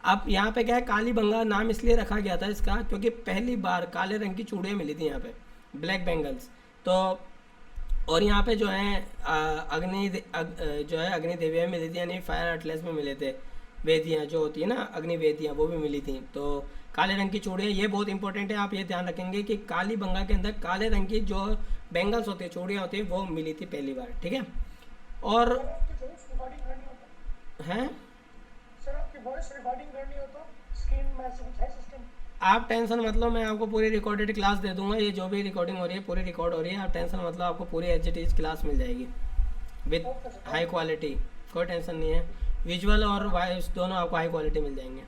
अब यहाँ पे क्या है, काली बंगा नाम इसलिए रखा गया था इसका क्योंकि पहली बार काले रंग की चूड़ियाँ मिली थी यहाँ पे, ब्लैक बैंगल्स। तो और यहाँ पे जो है जो है अग्नि देवियाँ मिली थी, यानी फायर आर्टलेस में मिले थे। वेदियाँ जो होती है ना, अग्नि वेदियाँ, वो भी मिली थी। तो काले रंग की चूड़ियाँ ये बहुत इंपॉर्टेंट है, आप ये ध्यान रखेंगे कि काली बंगा के अंदर काले रंग की जो बैंगल्स होती है, चूड़ियाँ होती है, वो मिली थी पहली बार, ठीक है। और हैं सर आपकी वॉइस रिकॉर्डिंग करनी हो तो स्क्रीन में ऐसे कुछ है सिस्टम? आप टेंशन मत लो, मैं आपको पूरी रिकॉर्डेड क्लास दे दूंगा। ये जो भी रिकॉर्डिंग हो रही है पूरी रिकॉर्ड हो रही है, आप टेंशन मत लो, आपको पूरी एच क्लास मिल जाएगी विथ हाई क्वालिटी, कोई टेंशन नहीं है। विजुअल और वॉइस दोनों आपको हाई क्वालिटी मिल जाएंगे।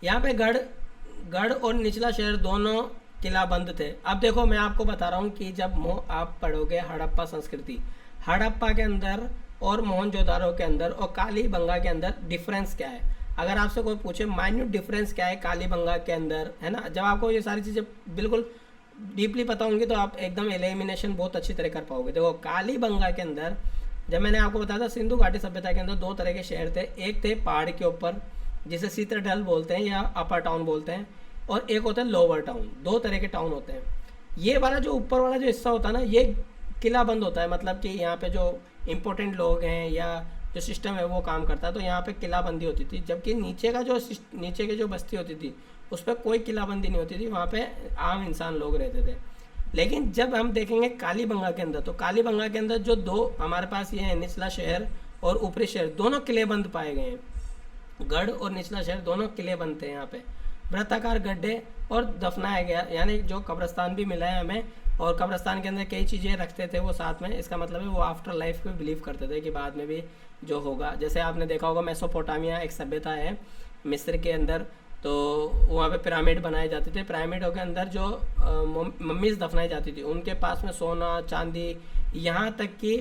यहाँ पे गढ़ और निचला शहर दोनों किला बंद थे। अब देखो मैं आपको बता रहा हूँ कि जब आप पढ़ोगे हड़प्पा संस्कृति, हड़प्पा के अंदर और मोहनजोदारो के अंदर और काली बंगा के अंदर डिफरेंस क्या है। अगर आपसे कोई पूछे माइन्यूट डिफरेंस क्या है काली बंगा के अंदर, है ना, जब आपको ये सारी चीज़ें बिल्कुल डीपली पता होंगी तो आप एकदम एलिमिनेशन बहुत अच्छी तरह कर पाओगे। देखो काली बंगा के अंदर, जब मैंने आपको बताया था सिंधु घाटी सभ्यता के अंदर दो तरह के शहर थे। एक थे पहाड़ के ऊपर जिसे सीतरढल बोलते हैं या अपर टाउन बोलते हैं, और एक होता है लोअर टाउन। दो तरह के टाउन होते हैं। ये वाला जो ऊपर वाला जो हिस्सा होता है ना, ये किला बंद होता है, मतलब कि यहाँ पे जो इम्पोर्टेंट लोग हैं या जो सिस्टम है वो काम करता है, तो यहाँ पे किलाबंदी होती थी। जबकि नीचे की जो बस्ती होती थी उस पर कोई किलाबंदी नहीं होती थी, वहाँ पे आम इंसान लोग रहते थे। लेकिन जब हम देखेंगे कालीबंगा के अंदर, तो कालीबंगा के अंदर जो दो हमारे पास ये है, निचला शहर और ऊपरी शहर, दोनों किलेबंद पाए गए हैं। गढ़ और निचला शहर दोनों किलेबंद थे। यहाँ पे वृत्ताकार गड्ढे और दफनाया गया, यानी जो कब्रस्तान भी मिला है हमें, और कब्रस्तान के अंदर कई चीज़ें रखते थे वो साथ में। इसका मतलब है वो आफ्टर लाइफ पे बिलीव करते थे कि बाद में भी जो होगा। जैसे आपने देखा होगा मेसोपोटामिया एक सभ्यता है मिस्र के अंदर, तो वहाँ पे पिरामिड बनाए जाते थे। पिरामिडों के अंदर जो मम्मीज़ दफनाई जाती थी, उनके पास में सोना चांदी, यहाँ तक कि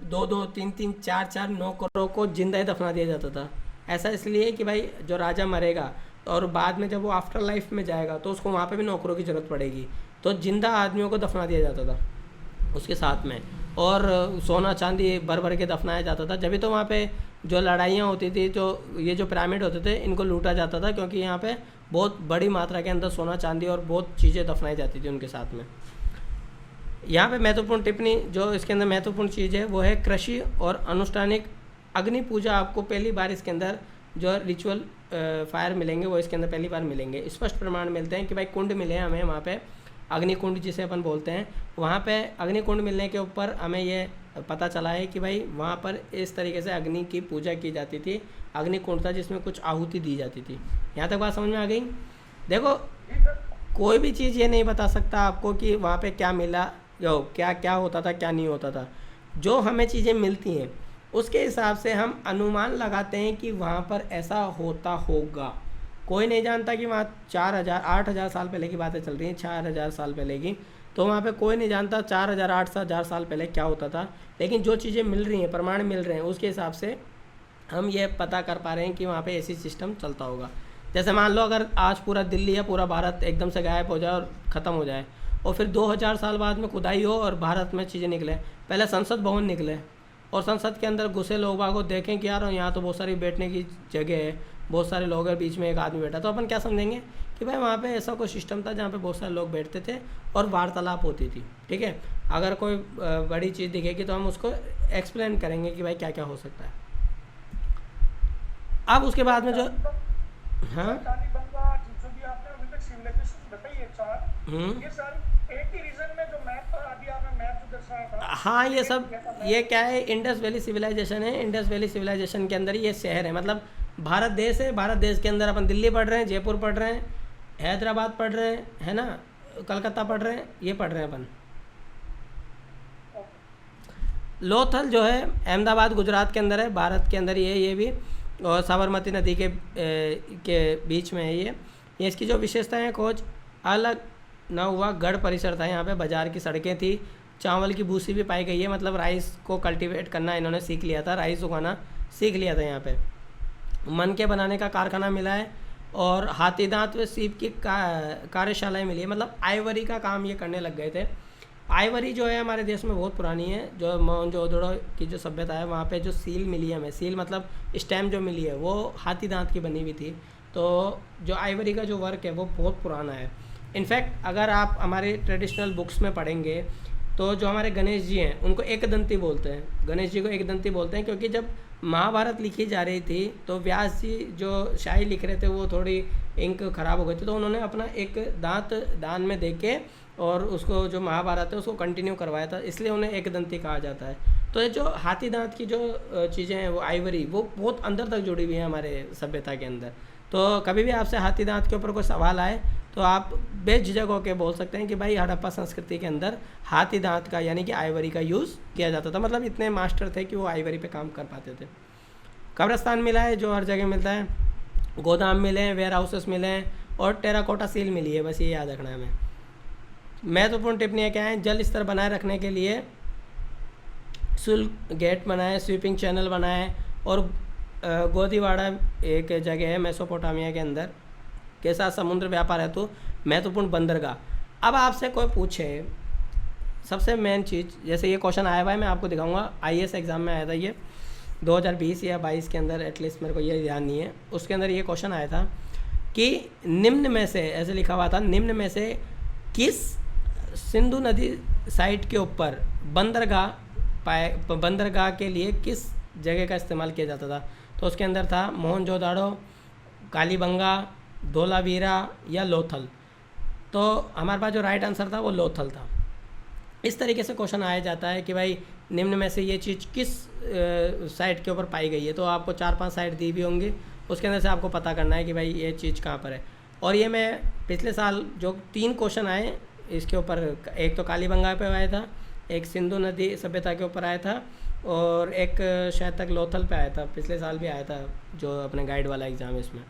2-2, 3-3, 4-4 नौकरों को जिंदा ही दफना दिया जाता था। ऐसा इसलिए कि भाई जो राजा मरेगा और बाद में जब वो आफ्टर लाइफ में जाएगा तो उसको वहाँ पे भी नौकरों की ज़रूरत पड़ेगी, तो जिंदा आदमियों को दफना दिया जाता था उसके साथ में, और सोना चांदी भर भर के दफनाया जाता था। जब भी तो वहाँ पे जो लड़ाइयाँ होती थी, जो ये जो पिरामिड होते थे इनको लूटा जाता था, क्योंकि यहाँ पे बहुत बड़ी मात्रा के अंदर सोना चांदी और बहुत चीज़ें दफनाई जाती थी उनके साथ में। यहाँ पे महत्वपूर्ण टिप्पणी जो इसके अंदर महत्वपूर्ण चीज़ है वो है कृषि और अनुष्ठानिक अग्नि पूजा। आपको पहली बार इसके अंदर जो रिचुअल फायर मिलेंगे वो इसके अंदर पहली बार मिलेंगे। स्पष्ट प्रमाण मिलते हैं कि भाई कुंड मिले हैं हमें वहाँ पे, अग्निकुंड जिसे अपन बोलते हैं, वहाँ पे अग्निकुंड मिलने के ऊपर हमें ये पता चला है कि भाई वहाँ पर इस तरीके से अग्नि की पूजा की जाती थी। अग्निकुंड था जिसमें कुछ आहुति दी जाती थी। यहाँ तक बात समझ में आ गई। देखो कोई भी चीज़ ये नहीं बता सकता आपको कि वहाँ पे क्या मिला, क्या क्या होता था, क्या नहीं होता था। जो हमें चीज़ें मिलती हैं उसके हिसाब से हम अनुमान लगाते हैं कि वहाँ पर ऐसा होता होगा। कोई नहीं जानता कि वहाँ 8,000 साल पहले की बातें चल रही हैं, 4,000 साल पहले की, तो वहाँ पे कोई नहीं जानता 4,000 8,000 साल पहले क्या होता था। लेकिन जो चीज़ें मिल रही हैं, प्रमाण मिल रहे हैं, उसके हिसाब से हम ये पता कर पा रहे हैं कि वहाँ पे ऐसी सिस्टम चलता होगा। जैसे मान लो अगर आज पूरा दिल्ली या पूरा भारत एकदम से गायब हो जाए और ख़त्म हो जाए, और फिर 2,000 साल बाद में खुदाई हो और भारत में चीज़ें निकले। पहले संसद भवन निकले और संसद के अंदर घुसे लोग बाग को देखें कि यार यहाँ तो बहुत सारी बैठने की जगह है, बहुत सारे लोग हैं, बीच में एक आदमी बैठा, तो अपन क्या समझेंगे कि भाई वहाँ पे ऐसा कोई सिस्टम था जहाँ पे बहुत सारे लोग बैठते थे और वार्तालाप होती थी। ठीक है, अगर कोई बड़ी चीज़ दिखेगी तो हम उसको एक्सप्लेन करेंगे कि भाई क्या क्या हो सकता है। अब उसके बाद में जो हाँ हाँ, ये सब ये क्या है, इंडस वैली सिविलाइजेशन है। इंडस वैली सिविलाइजेशन के अंदर ये शहर है, मतलब भारत देश है। भारत देश के अंदर अपन दिल्ली पढ़ रहे हैं, जयपुर पढ़ रहे हैं, हैदराबाद पढ़ रहे हैं, है ना, कलकत्ता पढ़ रहे हैं, ये पढ़ रहे हैं अपन। लोथल जो है अहमदाबाद गुजरात के अंदर है, भारत के अंदर ये भी, और साबरमती नदी के बीच में है ये इसकी जो विशेषताएं हैं, खोज अलग ना हुआ गढ़ परिसर था, यहाँ पे बाजार की सड़कें थी, चावल की भूसी भी पाई गई है, मतलब राइस को कल्टीवेट करना इन्होंने सीख लिया था, राइस उगाना सीख लिया था। यहाँ पे मन के बनाने का कारखाना मिला है, और हाथी दांत व सीप की कार्यशालाएँ मिली है, मतलब आइवरी का काम ये करने लग गए थे। आइवरी जो है हमारे देश में बहुत पुरानी है, जो मोहनजोदड़ो की जो सभ्यता है वहाँ पे जो सील मिली है हमें, सील मतलब स्टैम्प जो मिली है वो हाथी दांत की बनी हुई थी। तो जो आइवरी का जो वर्क है वो बहुत पुराना है। इनफैक्ट अगर आप हमारे ट्रेडिशनल बुक्स में पढ़ेंगे तो जो हमारे गणेश जी हैं उनको एकदंती बोलते हैं, गणेश जी को एकदंती बोलते हैं, क्योंकि जब महाभारत लिखी जा रही थी तो व्यास जी जो शायरी लिख रहे थे वो थोड़ी इंक खराब हो गई थी, तो उन्होंने अपना एक दांत दान में दे के और उसको जो महाभारत है उसको कंटिन्यू करवाया था, इसलिए उन्हें एकदंती कहा जाता है। तो ये जो हाथी दांत की जो चीज़ें हैं वो आइवरी वो बहुत अंदर तक जुड़ी हुई है हमारे सभ्यता के अंदर। तो कभी भी आपसे हाथी दांत के ऊपर कोई सवाल आए तो आप बेझिझक होकर बोल सकते हैं कि भाई हड़प्पा संस्कृति के अंदर हाथी दांत का यानी कि आइवरी का यूज़ किया जाता था, मतलब इतने मास्टर थे कि वो आइवरी पे काम कर पाते थे। कब्रिस्तान मिला है जो हर जगह मिलता है, गोदाम मिले हैं, वेयर हाउसेस मिले हैं और टेराकोटा सील मिली है, बस ये याद रखना है हमें। महत्वपूर्ण टिप्पणियाँ क्या हैं? जल स्तर बनाए रखने के लिए शुल्क गेट बनाए, स्वीपिंग चैनल बनाए और गोदीवाड़ा एक जगह है मेसोपोटामिया के अंदर के साथ समुद्र व्यापार है तो महत्वपूर्ण बंदरगाह। अब आपसे कोई पूछे सबसे मेन चीज़, जैसे ये क्वेश्चन आया हुआ है मैं आपको दिखाऊंगा, आईएएस एग्ज़ाम में आया था ये 2020 या 22 के अंदर, एटलीस्ट मेरे को ये ध्यान नहीं है, उसके अंदर ये क्वेश्चन आया था कि निम्न में से, ऐसे लिखा हुआ था, निम्न में से किस सिंधु नदी साइट के ऊपर बंदरगाह के लिए किस जगह का इस्तेमाल किया जाता था? तो उसके अंदर था मोहनजोदाड़ो, कालीबंगा, धोलावीरा या लोथल। तो हमारे पास जो राइट आंसर था वो लोथल था। इस तरीके से क्वेश्चन आया जाता है कि भाई निम्न में से ये चीज़ किस साइट के ऊपर पाई गई है, तो आपको 4-5 साइट दी हुई होंगी, उसके अंदर से आपको पता करना है कि भाई ये चीज़ कहाँ पर है। और ये मैं पिछले साल जो 3 क्वेश्चन आए इसके ऊपर, एक तो कालीबंगा पे आया था, एक सिंधु नदी सभ्यता के ऊपर आया था और एक शायद तक लोथल पे आया था, पिछले साल भी आया था जो अपने गाइड वाला एग्ज़ाम है इसमें।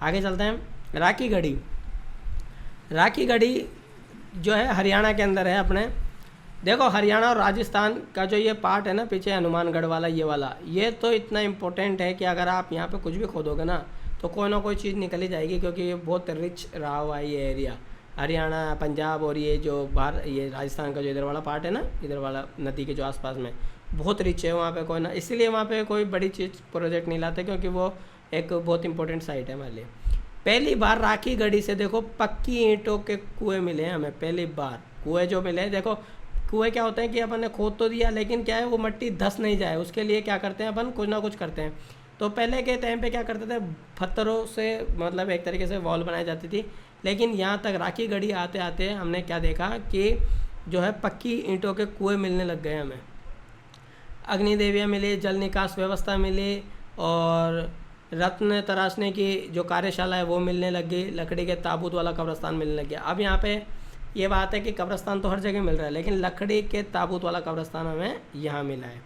आगे चलते हैं। राखी गढ़ी, राखी गढ़ी जो है हरियाणा के अंदर है अपने। देखो हरियाणा और राजस्थान का जो ये पार्ट है ना पीछे हनुमानगढ़ वाला, ये वाला, ये तो इतना इम्पोर्टेंट है कि अगर आप यहाँ पे कुछ भी खोदोगे ना तो कोई ना कोई चीज़ निकल ही जाएगी, क्योंकि ये बहुत रिच रहा हुआ है ये एरिया, हरियाणा, पंजाब और ये जो बाहर ये राजस्थान का जो इधर वाला पार्ट है ना, इधर वाला नदी के जो आसपास में बहुत रिच है वहाँ पे कोई ना, इसलिए वहाँ पे कोई बड़ी चीज़ प्रोजेक्ट नहीं लाते, क्योंकि वो एक बहुत इंपॉर्टेंट साइट है हमारे लिए। पहली बार राखी गढ़ी से देखो पक्की ईंटों के कुएँ मिले हैं हमें, पहली बार कुएँ जो मिले हैं। देखो कुएँ क्या होते हैं कि अपन ने खोद तो दिया, लेकिन क्या है वो मिट्टी धंस नहीं जाए, उसके लिए क्या करते हैं अपन, कुछ ना कुछ करते हैं। तो पहले के टाइम पे क्या करते थे, पत्थरों से मतलब एक तरीके से वॉल बनाई जाती थी, लेकिन यहाँ तक राखी गढ़ी आते आते हमने क्या देखा कि जो है पक्की ईंटों के कुएँ मिलने लग गए हमें। अग्निदेवियाँ मिली, जल निकास व्यवस्था मिली और रत्न तराशने की जो कार्यशाला है वो मिलने लग गई, लकड़ी के ताबूत वाला कब्रिस्तान मिलने लग गया। अब यहाँ पे ये बात है कि कब्रिस्तान तो हर जगह मिल रहा है, लेकिन लकड़ी के ताबूत वाला कब्रिस्तान हमें यहाँ मिला है।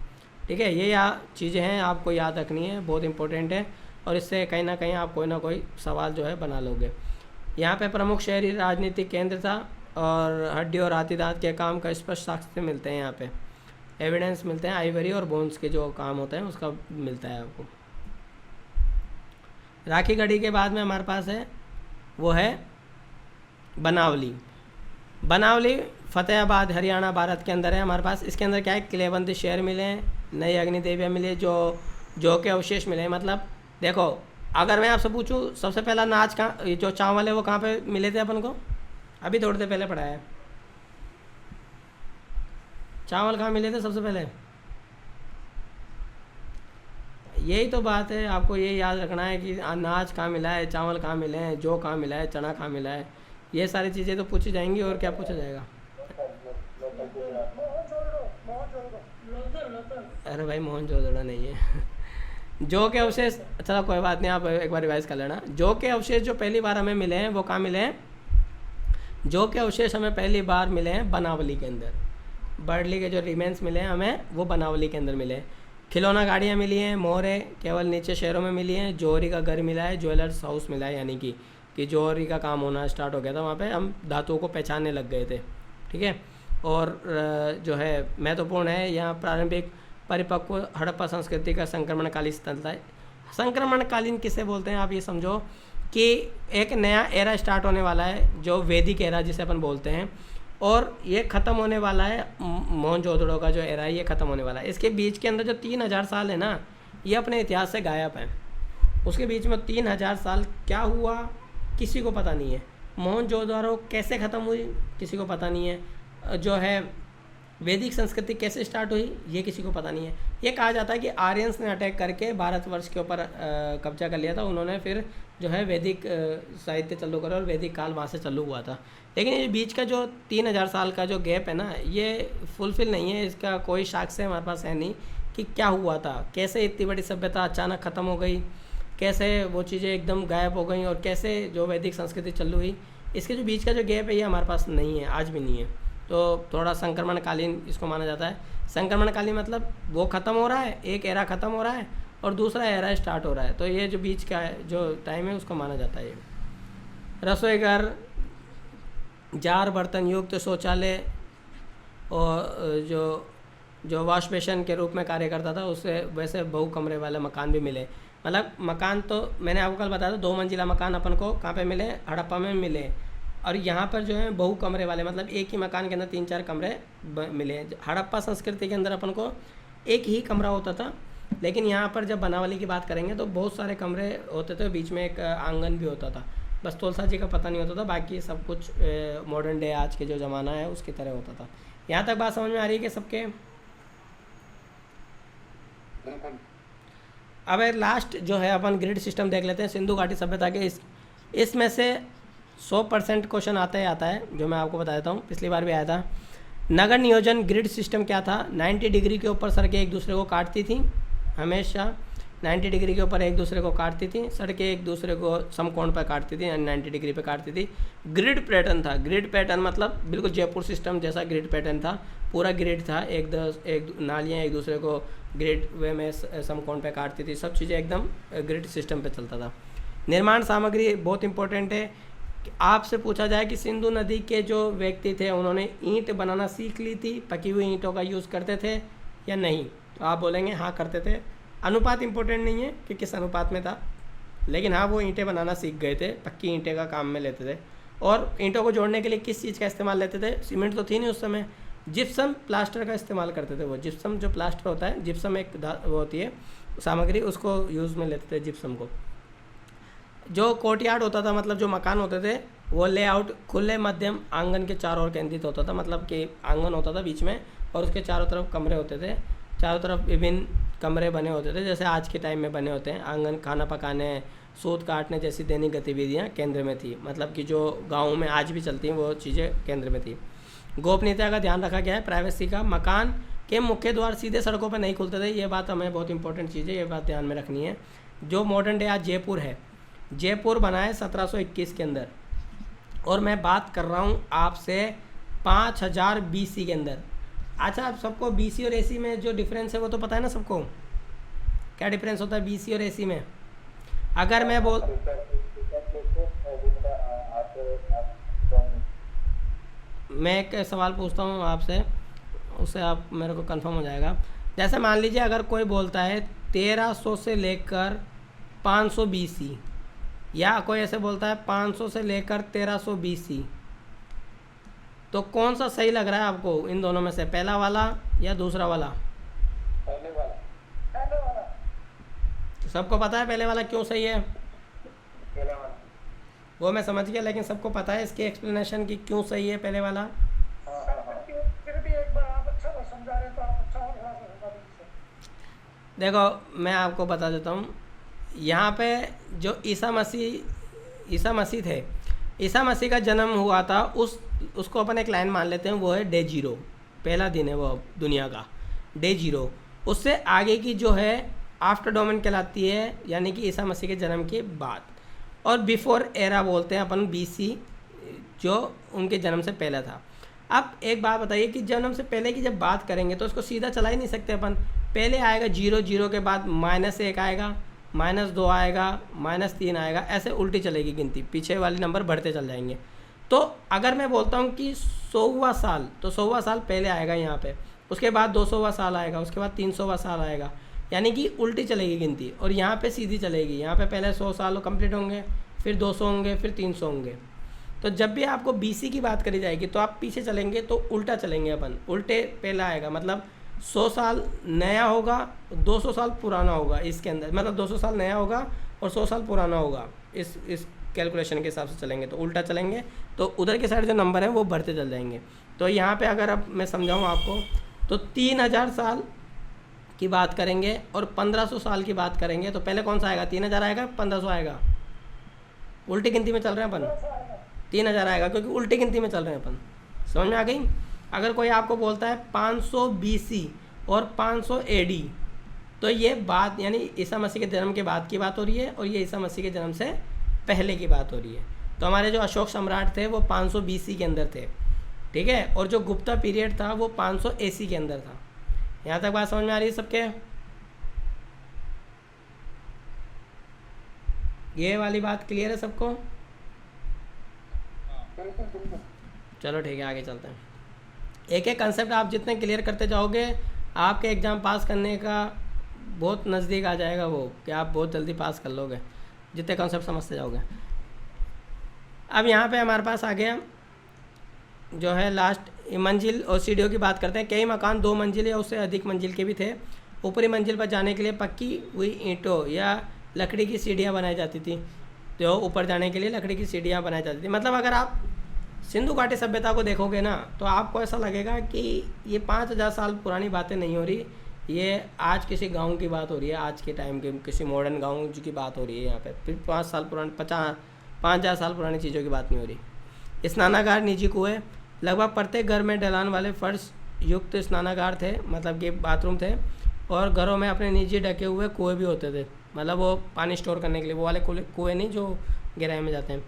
ठीक है, ये चीज़ें हैं आपको याद रखनी है, बहुत इंपॉर्टेंट है, और इससे कहीं ना कहीं आप कोई ना कोई सवाल जो है बना लोगे। यहाँ पे प्रमुख शहरी राजनीतिक केंद्र था और हड्डी और हाथी दांत के काम का स्पष्ट साक्ष्य मिलते हैं, यहाँ पे एविडेंस मिलते हैं, आइवरी और बोन्स के जो काम होते हैं उसका मिलता है आपको। राखी गढ़ी के बाद में हमारे पास है वो है बनावली। बनावली फतेहाबाद हरियाणा भारत के अंदर है हमारे पास। इसके अंदर क्या है, किलेबंदी शहर मिले हैं, नई अग्निदेवियाँ मिले, जो के अवशेष मिले हैं। मतलब देखो अगर मैं आपसे पूछूं सबसे पहला नाच कहाँ, जो चावल है वो कहाँ पे मिले थे अपन को, अभी थोड़ी देर पहले पढ़ाया है, चावल कहाँ मिले थे सबसे पहले, यही तो बात है, आपको ये याद रखना है कि अनाज कहाँ मिला है, चावल कहाँ मिले हैं, जौ कहाँ मिला है, चना कहाँ मिला है, ये सारी चीज़ें तो पूछी जाएंगी और क्या पूछा जाएगा। अरे भाई मोहनजोदड़ो नहीं है जौ के अवशेष, चलो कोई बात नहीं, आप एक बार रिवाइज कर लेना। जौ के अवशेष जो पहली बार हमें मिले हैं वो कहाँ मिले हैं, जौ के अवशेष हमें पहली बार मिले हैं बनावली के अंदर, बर्डली के जो रिमेन्स मिले हैं हमें वो बनावली के अंदर मिले हैं। खिलौना गाड़ियाँ मिली हैं, मोहरें केवल नीचे शहरों में मिली हैं, जौहरी का घर मिला है, ज्वेलर्स हाउस मिला है, यानी कि जौहरी का काम होना स्टार्ट हो गया था, वहाँ पे हम धातुओं को पहचानने लग गए थे। ठीक है, और जो है महत्वपूर्ण है यहाँ प्रारंभिक परिपक्व हड़प्पा संस्कृति का संक्रमणकाली स्थल था। संक्रमणकालीन किसे बोलते हैं, आप ये समझो कि एक नया एरा स्टार्ट होने वाला है जो वैदिक एरा जिसे अपन बोलते हैं, और ये ख़त्म होने वाला है, मोहनजोदड़ो का जो एरा है ये ख़त्म होने वाला है। इसके बीच के अंदर जो 3000 साल है ना, ये अपने इतिहास से गायब हैं। उसके बीच में 3000 साल क्या हुआ किसी को पता नहीं है। मोहनजोदड़ो कैसे ख़त्म हुई किसी को पता नहीं है। जो है वैदिक संस्कृति कैसे स्टार्ट हुई ये किसी को पता नहीं है। ये कहा जाता है कि आर्यंस ने अटैक करके भारतवर्ष के ऊपर कब्जा कर लिया था। उन्होंने फिर जो है वैदिक साहित्य चालू करा और वैदिक काल वहाँ से चालू हुआ था। लेकिन ये बीच का जो 3000 साल का जो गैप है ना, ये फुलफिल नहीं है। इसका कोई साक्ष्य हमारे पास है नहीं कि क्या हुआ था, कैसे इतनी बड़ी सभ्यता अचानक ख़त्म हो गई, कैसे वो चीज़ें एकदम गायब हो गई, और कैसे जो वैदिक संस्कृति चालू हुई। इसके जो बीच का जो गैप है ये हमारे पास नहीं है, आज भी नहीं है। तो थोड़ा संक्रमणकालीन इसको माना जाता है। संक्रमणकालीन मतलब वो ख़त्म हो रहा है, एक एरा ख़त्म हो रहा है और दूसरा एरा स्टार्ट हो रहा है। तो ये जो बीच का जो टाइम है उसको माना जाता है। रसोई घर, जार बर्तन युक्त शौचालय और जो वॉश बेसिन के रूप में कार्य करता था, उससे वैसे बहु कमरे वाले मकान भी मिले। मतलब मकान तो मैंने आपको कल बताया था, 2 मंजिला मकान अपन को कहाँ पे मिले, हड़प्पा में मिले। और यहाँ पर जो है बहु कमरे वाले, मतलब एक ही मकान के अंदर 3-4 कमरे मिले। हड़प्पा संस्कृति के अंदर अपन को एक ही कमरा होता था, लेकिन यहाँ पर जब बनावली की बात करेंगे तो बहुत सारे कमरे होते थे, बीच में एक आंगन भी होता था। बस तुलसा जी का पता नहीं होता था, बाकी सब कुछ मॉडर्न डे आज के जो ज़माना है उसकी तरह होता था। यहाँ तक बात समझ में आ रही है कि सबके? अब लास्ट जो है अपन ग्रिड सिस्टम देख लेते हैं सिंधु घाटी सभ्यता के। इसमें से 100% क्वेश्चन आता है, जो मैं आपको बता देता हूँ, पिछली बार भी आया था। नगर नियोजन ग्रिड सिस्टम क्या था? 90 डिग्री के ऊपर सड़कें एक दूसरे को काटती थी, हमेशा 90 डिग्री के ऊपर एक दूसरे को काटती थी। सड़कें एक दूसरे को समकोण पर काटती थी, यानी 90 डिग्री पे काटती थी। ग्रिड पैटर्न था। ग्रिड पैटर्न मतलब बिल्कुल जयपुर सिस्टम जैसा ग्रिड पैटर्न था। पूरा ग्रिड था, एक नालियाँ एक दूसरे को ग्रिड वे में समकोण पे काटती थी। सब चीज़ें एकदम ग्रिड सिस्टम पे चलता था। निर्माण सामग्री बहुत इंपॉर्टेंट है। आपसे पूछा जाए कि सिंधु नदी के जो व्यक्ति थे उन्होंने ईंट बनाना सीख ली थी, पकी हुई ईंटों का यूज़ करते थे या नहीं, तो आप बोलेंगे हाँ करते थे। अनुपात इंपॉर्टेंट नहीं है कि किस अनुपात में था, लेकिन हाँ वो ईंटें बनाना सीख गए थे, पक्की ईंटें का काम में लेते थे। और ईंटों को जोड़ने के लिए किस चीज़ का इस्तेमाल लेते थे? सीमेंट तो थी नहीं उस समय, जिप्सम प्लास्टर का इस्तेमाल करते थे। वो जिप्सम जो प्लास्टर होता है, जिप्सम एक वो होती है सामग्री, उसको यूज़ में लेते थे जिप्सम को। जो कोर्टयार्ड होता था, मतलब जो मकान होते थे, वो लेआउट खुले मध्यम आंगन के चारों ओर केंद्रित होता था। मतलब कि आंगन होता था बीच में और उसके चारों तरफ कमरे होते थे। चारों तरफ विभिन्न कमरे बने होते थे, जैसे आज के टाइम में बने होते हैं। आंगन खाना पकाने, सूत काटने जैसी दैनिक गतिविधियाँ केंद्र में थी। मतलब कि जो गाँव में आज भी चलती हैं वो चीज़ें केंद्र में थी। गोपनीयता का ध्यान रखा गया है, प्राइवेसी का। मकान के मुख्य द्वार सीधे सड़कों पर नहीं खुलते थे। ये बात हमें बहुत इंपॉर्टेंट चीज़ है, ये बात ध्यान में रखनी है। जो मॉडर्न डे आज जयपुर है, जयपुर बना है 1721 के अंदर, और मैं बात कर रहा हूँ आपसे 5000 BC के अंदर। अच्छा, आप सबको BC और AC में जो डिफरेंस है वो तो पता है ना सबको? क्या डिफरेंस होता है BC और AC में? अगर मैं मैं एक सवाल पूछता हूँ आपसे, उससे आप मेरे को कंफर्म हो जाएगा। जैसे मान लीजिए अगर कोई बोलता है 1300 से लेकर 500 BC, या कोई ऐसे बोलता है 500 से लेकर 1300 BC, तो कौन सा सही लग रहा है आपको इन दोनों में से? पहला वाला या दूसरा वाला? पहले वाला। पहले वाला। सबको पता है पहले वाला क्यों सही है? पहले वाला। वो मैं समझ गया, लेकिन सबको पता है इसकी एक्सप्लेनेशन कि क्यों सही है पहले वाला? फिर भी एक बार आप अच्छा समझा रहे तो आप अच्छा और ध्यान से समझा दीजिए। देखो मैं आपको बता देता हूँ। यहाँ पे जो ईसा मसीह थे, ईसा मसीह का जन्म हुआ था, उसको अपन एक लाइन मान लेते हैं, वो है डे 0, पहला दिन है वो दुनिया का, डे 0। उससे आगे की जो है आफ्टर डोमेन कहलाती है, यानी कि ईसा मसीह के जन्म के बाद। और बिफोर एरा बोलते हैं अपन BC, जो उनके जन्म से पहले था। अब एक बात बताइए कि जन्म से पहले की जब बात करेंगे तो उसको सीधा चला ही नहीं सकते अपन। पहले आएगा 0, 0 के बाद -1 आएगा, -2 आएगा, -3 आएगा, ऐसे उल्टी चलेगी गिनती, पीछे वाले नंबर बढ़ते चल जाएंगे। तो अगर मैं बोलता हूँ कि 100वां साल, तो 100वां साल पहले आएगा यहाँ पे, उसके बाद 200वां साल आएगा, उसके बाद 300वां साल आएगा, यानी कि उल्टी चलेगी गिनती, और यहाँ पे सीधी चलेगी। यहाँ पे पहले 100 साल कंप्लीट होंगे, फिर 200 होंगे, फिर 300 होंगे। तो जब भी आपको बीसी की बात करी जाएगी तो आप पीछे चलेंगे तो उल्टा चलेंगे अपन, उल्टे पहला आएगा, मतलब 100 साल नया होगा, 200 साल पुराना होगा इसके अंदर, मतलब 200 साल नया होगा और 100 साल पुराना होगा। इस कैलकुलेशन के हिसाब से चलेंगे तो उल्टा चलेंगे, तो उधर के साइड जो नंबर है वो बढ़ते चल जाएंगे। तो यहाँ पे अगर अब मैं समझाऊँ आपको तो 3000 साल की बात करेंगे और 1500 साल की बात करेंगे, तो पहले कौन सा आएगा, 3000 आएगा, 1500 आएगा? उल्टी गिनती में चल रहे हैं अपन, 3000 आएगा क्योंकि उल्टी गिनती में चल रहे हैं अपन। समझ में आ गई? अगर कोई आपको बोलता है 500 BC और 500 AD, तो ये बात यानी ईसा मसीह के जन्म के बाद की बात हो रही है, और ये ईसा मसीह के जन्म से पहले की बात हो रही है। तो हमारे जो अशोक सम्राट थे वो 500 BC के अंदर थे, ठीक है, और जो गुप्ता पीरियड था वो 500 AC के अंदर था। यहाँ तक बात समझ में आ रही है सबके? ये वाली बात क्लियर है सबको? चलो ठीक है, आगे चलते हैं। एक एक कंसेप्ट आप जितने क्लियर करते जाओगे आपके एग्ज़ाम पास करने का बहुत नज़दीक आ जाएगा वो, कि आप बहुत जल्दी पास कर लोगे जितने कंसेप्ट समझते जाओगे। अब यहाँ पे हमारे पास आ गया जो है लास्ट मंजिल और सीढ़ियों की बात करते हैं। कई मकान 2 मंजिल या उससे अधिक मंजिल के भी थे। ऊपरी मंजिल पर जाने के लिए पक्की हुई ईंटों या लकड़ी की सीढ़ियाँ बनाई जाती थी। तो ऊपर जाने के लिए लकड़ी की सीढ़ियाँ बनाई जाती थी। मतलब अगर आप सिंधु घाटी सभ्यता को देखोगे ना तो आपको ऐसा लगेगा कि ये 5000 साल पुरानी बातें नहीं हो रही, ये आज किसी गांव की बात हो रही है, आज के टाइम के किसी मॉडर्न गांव की बात हो रही है यहाँ पे। फिर 5 साल पुरानी 5000 साल पुरानी चीज़ों की बात नहीं हो रही। स्नानागार, निजी कुएँ, लगभग प्रत्येक घर में ढलान वाले फर्श युक्त स्नानागार थे, मतलब कि बाथरूम थे, और घरों में अपने निजी ढके हुए कुएँ भी होते थे, मतलब वो पानी स्टोर करने के लिए, वो वाले कुएँ नहीं जो गहराई में जाते हैं।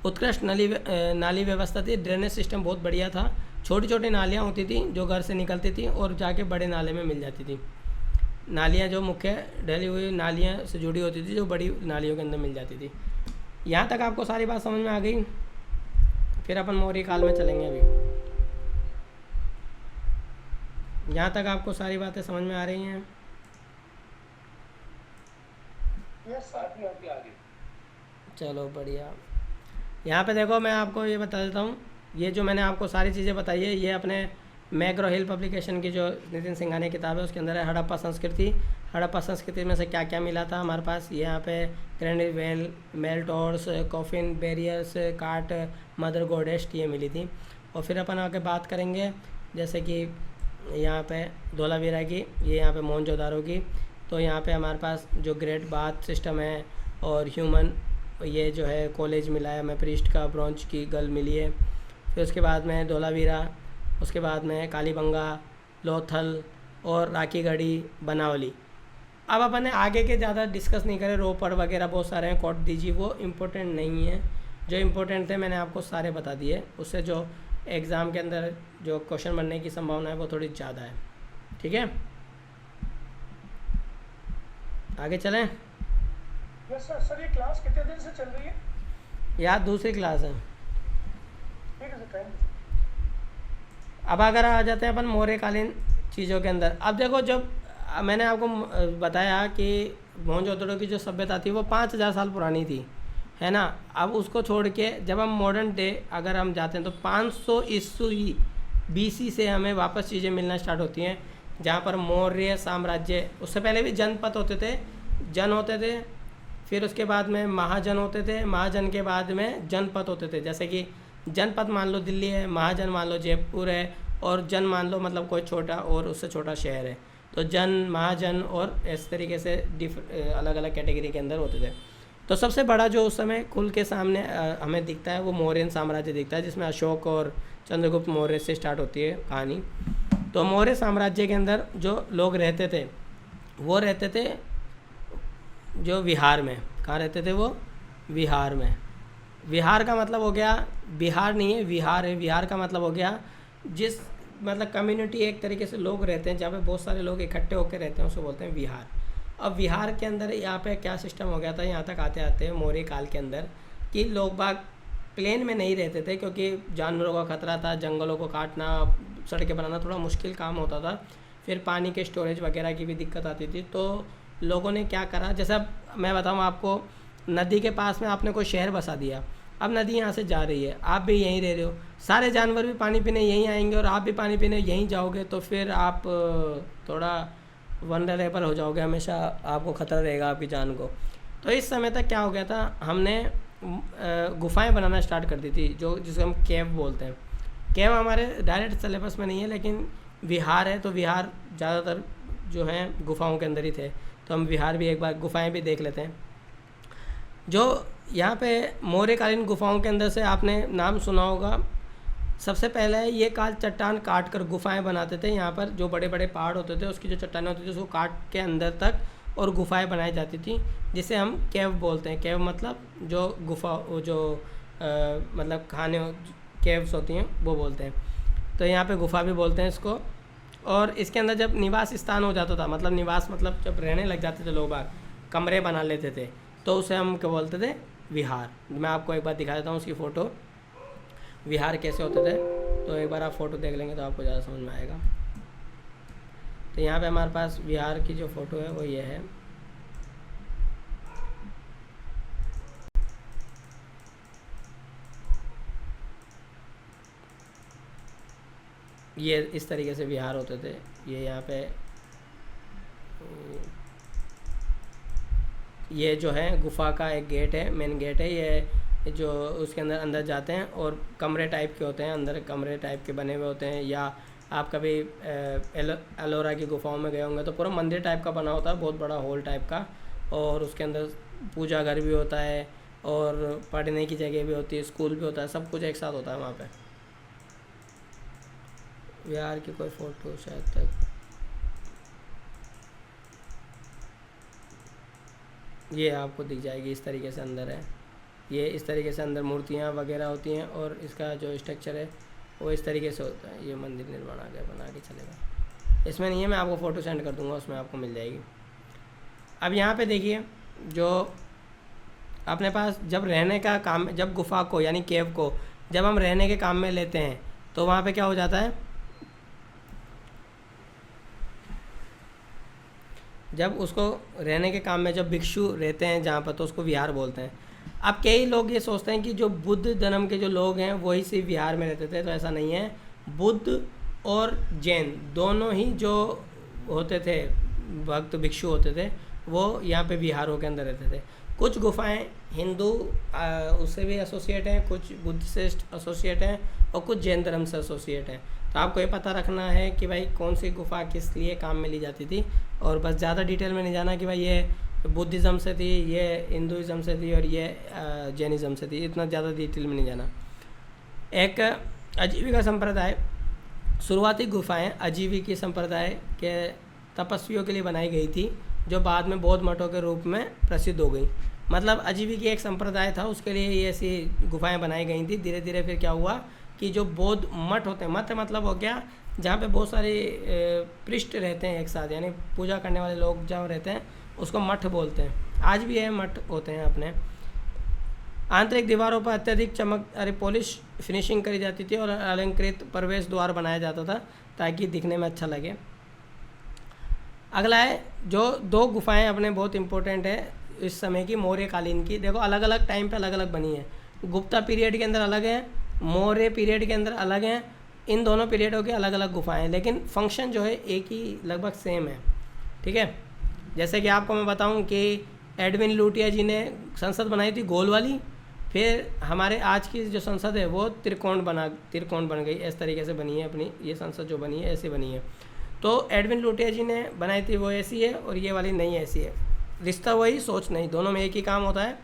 उत्कृष्ट नाली व्यवस्था थी, ड्रेनेज सिस्टम बहुत बढ़िया था। छोटी छोटी नालियाँ होती थी जो घर से निकलती थी और जाके बड़े नाले में मिल जाती थी। नालियाँ जो मुख्य ढली हुई नालियाँ से जुड़ी होती थी जो बड़ी नालियों के अंदर मिल जाती थी। यहाँ तक आपको सारी बात समझ में आ गई? फिर अपन मौर्य काल में चलेंगे। अभी यहाँ तक आपको सारी बातें समझ में आ रही हैं? चलो बढ़िया। यहाँ पे देखो मैं आपको ये बता देता हूँ, ये जो मैंने आपको सारी चीज़ें बताई है ये अपने मैग्रो हिल पब्लिकेशन की जो नितिन सिंघानिया किताब है उसके अंदर है। हड़प्पा संस्कृति, हड़प्पा संस्कृति में से क्या क्या मिला था हमारे पास, ये यहाँ पे ग्रेनिट वेल, मेल टॉर्स, कॉफिन बैरियर्स, काट, मदर गोडेस्ट, ये मिली थी। और फिर अपन आगे बात करेंगे जैसे कि यहाँ पे धोलावीरा की, ये यहाँ पे मोहनजोदारो की। तो यहाँ पे हमारे पास जो ग्रेट बाथ सिस्टम है और ह्यूमन, ये जो है कॉलेज मिला है हमें, प्रीस्ट का ब्रॉन्ज की गल मिली है। फिर उसके बाद में धोलावीरा, उसके बाद में कालीबंगा, लोथल और राखीगढ़ी, बनावली। अब अपन ने आगे के ज़्यादा डिस्कस नहीं करे, रोपड़ वगैरह बहुत सारे हैं, कोट दीजिए, वो इम्पोर्टेंट नहीं है। जो इम्पोर्टेंट थे मैंने आपको सारे बता दिए, उससे जो एग्ज़ाम के अंदर जो क्वेश्चन बनने की संभावना है वो थोड़ी ज़्यादा है। ठीक है, आगे चलें। Yes sir. सर ये क्लास कितने दिन से चल रही है? यार दूसरी क्लास है। ठीक है सर, थैंक यू। अब अगर आ जाते हैं अपन मौर्यकालीन चीज़ों के अंदर। अब देखो, जब मैंने आपको बताया कि मोहनजोदड़ो की जो सभ्यता थी वो 5000 साल पुरानी थी, है ना। अब उसको छोड़ के जब हम मॉडर्न डे अगर हम जाते हैं तो 500 ईस्वी BC से हमें वापस चीज़ें मिलना स्टार्ट होती हैं, जहाँ पर मौर्य साम्राज्य, उससे पहले भी जनपद होते थे, जन होते थे, फिर उसके बाद में महाजन होते थे, महाजन के बाद में जनपद होते थे। जैसे कि जनपद मान लो दिल्ली है, महाजन मान लो जयपुर है, और जन मान लो मतलब कोई छोटा और उससे छोटा शहर है। तो जन, महाजन और इस तरीके से अलग अलग कैटेगरी के अंदर होते थे। तो सबसे बड़ा जो उस समय खुल के सामने हमें दिखता है वो मौर्यन साम्राज्य दिखता है, जिसमें अशोक और चंद्रगुप्त मौर्य से स्टार्ट होती है कहानी। तो मौर्य साम्राज्य के अंदर जो लोग रहते थे वो रहते थे जो विहार में। कहाँ रहते थे वो? विहार में। विहार का मतलब हो गया, बिहार नहीं है, विहार है। विहार का मतलब हो गया जिस मतलब कम्युनिटी एक तरीके से लोग रहते हैं, जहाँ पे बहुत सारे लोग इकट्ठे होकर रहते हैं, उसको बोलते हैं विहार। अब विहार के अंदर यहाँ पे क्या सिस्टम हो गया था, यहाँ तक आते आते मौर्य काल के अंदर, कि लोग बाग प्लेन में नहीं रहते थे क्योंकि जानवरों का खतरा था, जंगलों को काटना, सड़कें बनाना थोड़ा मुश्किल काम होता था। फिर पानी के स्टोरेज वगैरह की भी दिक्कत आती थी। तो लोगों ने क्या करा, जैसा मैं बताऊँ आपको, नदी के पास में आपने कोई शहर बसा दिया, अब नदी यहाँ से जा रही है, आप भी यहीं रह रहे हो, सारे जानवर भी पानी पीने यहीं आएंगे और आप भी पानी पीने यहीं जाओगे, तो फिर आप थोड़ा वनरेबल हो जाओगे, हमेशा आपको ख़तरा रहेगा आपकी जान को। तो इस समय तक क्या हो गया था, हमने गुफाएं बनाना स्टार्ट कर दी थी, जो जिसको हम केव बोलते हैं। केव हमारे डायरेक्ट सिलेबस में नहीं है, लेकिन विहार है, तो विहार ज़्यादातर जो हैं गुफाओं के अंदर ही थे, तो हम विहार भी एक बार गुफाएं भी देख लेते हैं। जो यहाँ पे मौर्यकालीन गुफाओं के अंदर से आपने नाम सुना होगा, सबसे पहले ये काल चट्टान काट कर गुफाएं बनाते थे। यहाँ पर जो बड़े बड़े पहाड़ होते थे, उसकी जो चट्टानें होती थी उसको काट के अंदर तक और गुफाएं बनाई जाती थी, जिसे हम केव बोलते हैं। केव मतलब जो गुफा, जो मतलब खाने केव्स होती हैं वो बोलते हैं, तो यहाँ पे गुफा भी बोलते हैं इसको। और इसके अंदर जब निवास स्थान हो जाता था, मतलब निवास मतलब जब रहने लग जाते थे लोग बाग, कमरे बना लेते थे, तो उसे हम क्या बोलते थे, विहार। मैं आपको एक बार दिखा देता हूँ उसकी फ़ोटो, विहार कैसे होते थे। तो एक बार आप फ़ोटो देख लेंगे तो आपको ज़्यादा समझ में आएगा। तो यहाँ पे हमारे पास विहार की जो फ़ोटो है वो ये है। ये इस तरीके से विहार होते थे। ये यहाँ पे ये जो है गुफा का एक गेट है, मेन गेट है ये, जो उसके अंदर जाते हैं और कमरे टाइप के होते हैं, अंदर कमरे टाइप के बने हुए होते हैं। या आप कभी एलोरा की गुफाओं में गए होंगे तो पूरा मंदिर टाइप का बना होता है, बहुत बड़ा हॉल टाइप का, और उसके अंदर पूजा घर भी होता है और पढ़ने की जगह भी होती है, स्कूल भी होता है, सब कुछ एक साथ होता है वहाँ पे। विहार की कोई फ़ोटो शायद तक, ये आपको दिख जाएगी, इस तरीके से अंदर है। ये इस तरीके से अंदर मूर्तियाँ वगैरह होती हैं और इसका जो स्ट्रक्चर है वो इस तरीके से होता है। ये मंदिर निर्माण आ गया, बना के चलेगा, इसमें नहीं है, मैं आपको फ़ोटो सेंड कर दूंगा, उसमें आपको मिल जाएगी। अब यहाँ पे देखिए, जो अपने पास जब रहने का काम, जब गुफा को यानी केव को जब हम रहने के काम में लेते हैं, तो वहाँ पे क्या हो जाता है, जब उसको रहने के काम में जब भिक्षु रहते हैं जहाँ पर, तो उसको विहार बोलते हैं। अब कई लोग ये सोचते हैं कि जो बुद्ध धर्म के जो लोग हैं वही सिर्फ विहार में रहते थे, तो ऐसा नहीं है। बुद्ध और जैन दोनों ही जो होते थे, भक्त भिक्षु होते थे, वो यहाँ पे विहारों के अंदर रहते थे। कुछ गुफाएं हिंदू उससे भी एसोसिएट हैं, कुछ बुद्धिस्ट एसोसिएट हैं और कुछ जैन धर्म से एसोसिएट हैं। तो आपको ये पता रखना है कि भाई कौन सी गुफा किस लिए काम में ली जाती थी, और बस ज़्यादा डिटेल में नहीं जाना कि भाई ये बुद्धिज़्म से थी, ये हिंदुज़्म से थी और ये जैनिज़्म से थी, इतना ज़्यादा डिटेल में नहीं जाना। एक आजीविका संप्रदाय, शुरुआती गुफाएं आजीविकी संप्रदाय के तपस्वियों के लिए बनाई गई थी, जो बाद में बौद्ध मठों के रूप में प्रसिद्ध हो गई। मतलब आजीविकी एक संप्रदाय था, उसके लिए ये ऐसी गुफाएं बनाई गई थी। धीरे धीरे फिर क्या हुआ कि जो बौद्ध मठ होते हैं, मठ मतलब हो गया जहाँ पे बहुत सारे पृष्ठ रहते हैं एक साथ, यानी पूजा करने वाले लोग जहाँ रहते हैं उसको मठ बोलते हैं। आज भी ये मठ होते हैं अपने। आंतरिक दीवारों पर अत्यधिक चमक पॉलिश फिनिशिंग करी जाती थी और अलंकृत प्रवेश द्वार बनाया जाता था ताकि दिखने में अच्छा लगे। अगला है, जो दो गुफाएं अपने बहुत इंपॉर्टेंट है इस समय की, मौर्य कालीन की। देखो अलग अलग टाइम पे अलग अलग बनी है, गुप्ता पीरियड के अंदर अलग है, मौर्य पीरियड के अंदर अलग हैं। इन दोनों पीरियडों के अलग अलग गुफाएं हैं, लेकिन फंक्शन जो है एक ही लगभग सेम है। ठीक है, जैसे कि आपको मैं बताऊं कि एडविन लुटिया जी ने संसद बनाई थी गोल वाली, फिर हमारे आज की जो संसद है वो त्रिकोण बन गई। इस तरीके से बनी है अपनी ये संसद, जो बनी है ऐसे बनी है। तो एडविन लुटिया जी ने बनाई थी वो ऐसी है और ये वाली नहीं ऐसी है। रिश्ता वही, सोच नहीं, दोनों में एक ही काम होता है।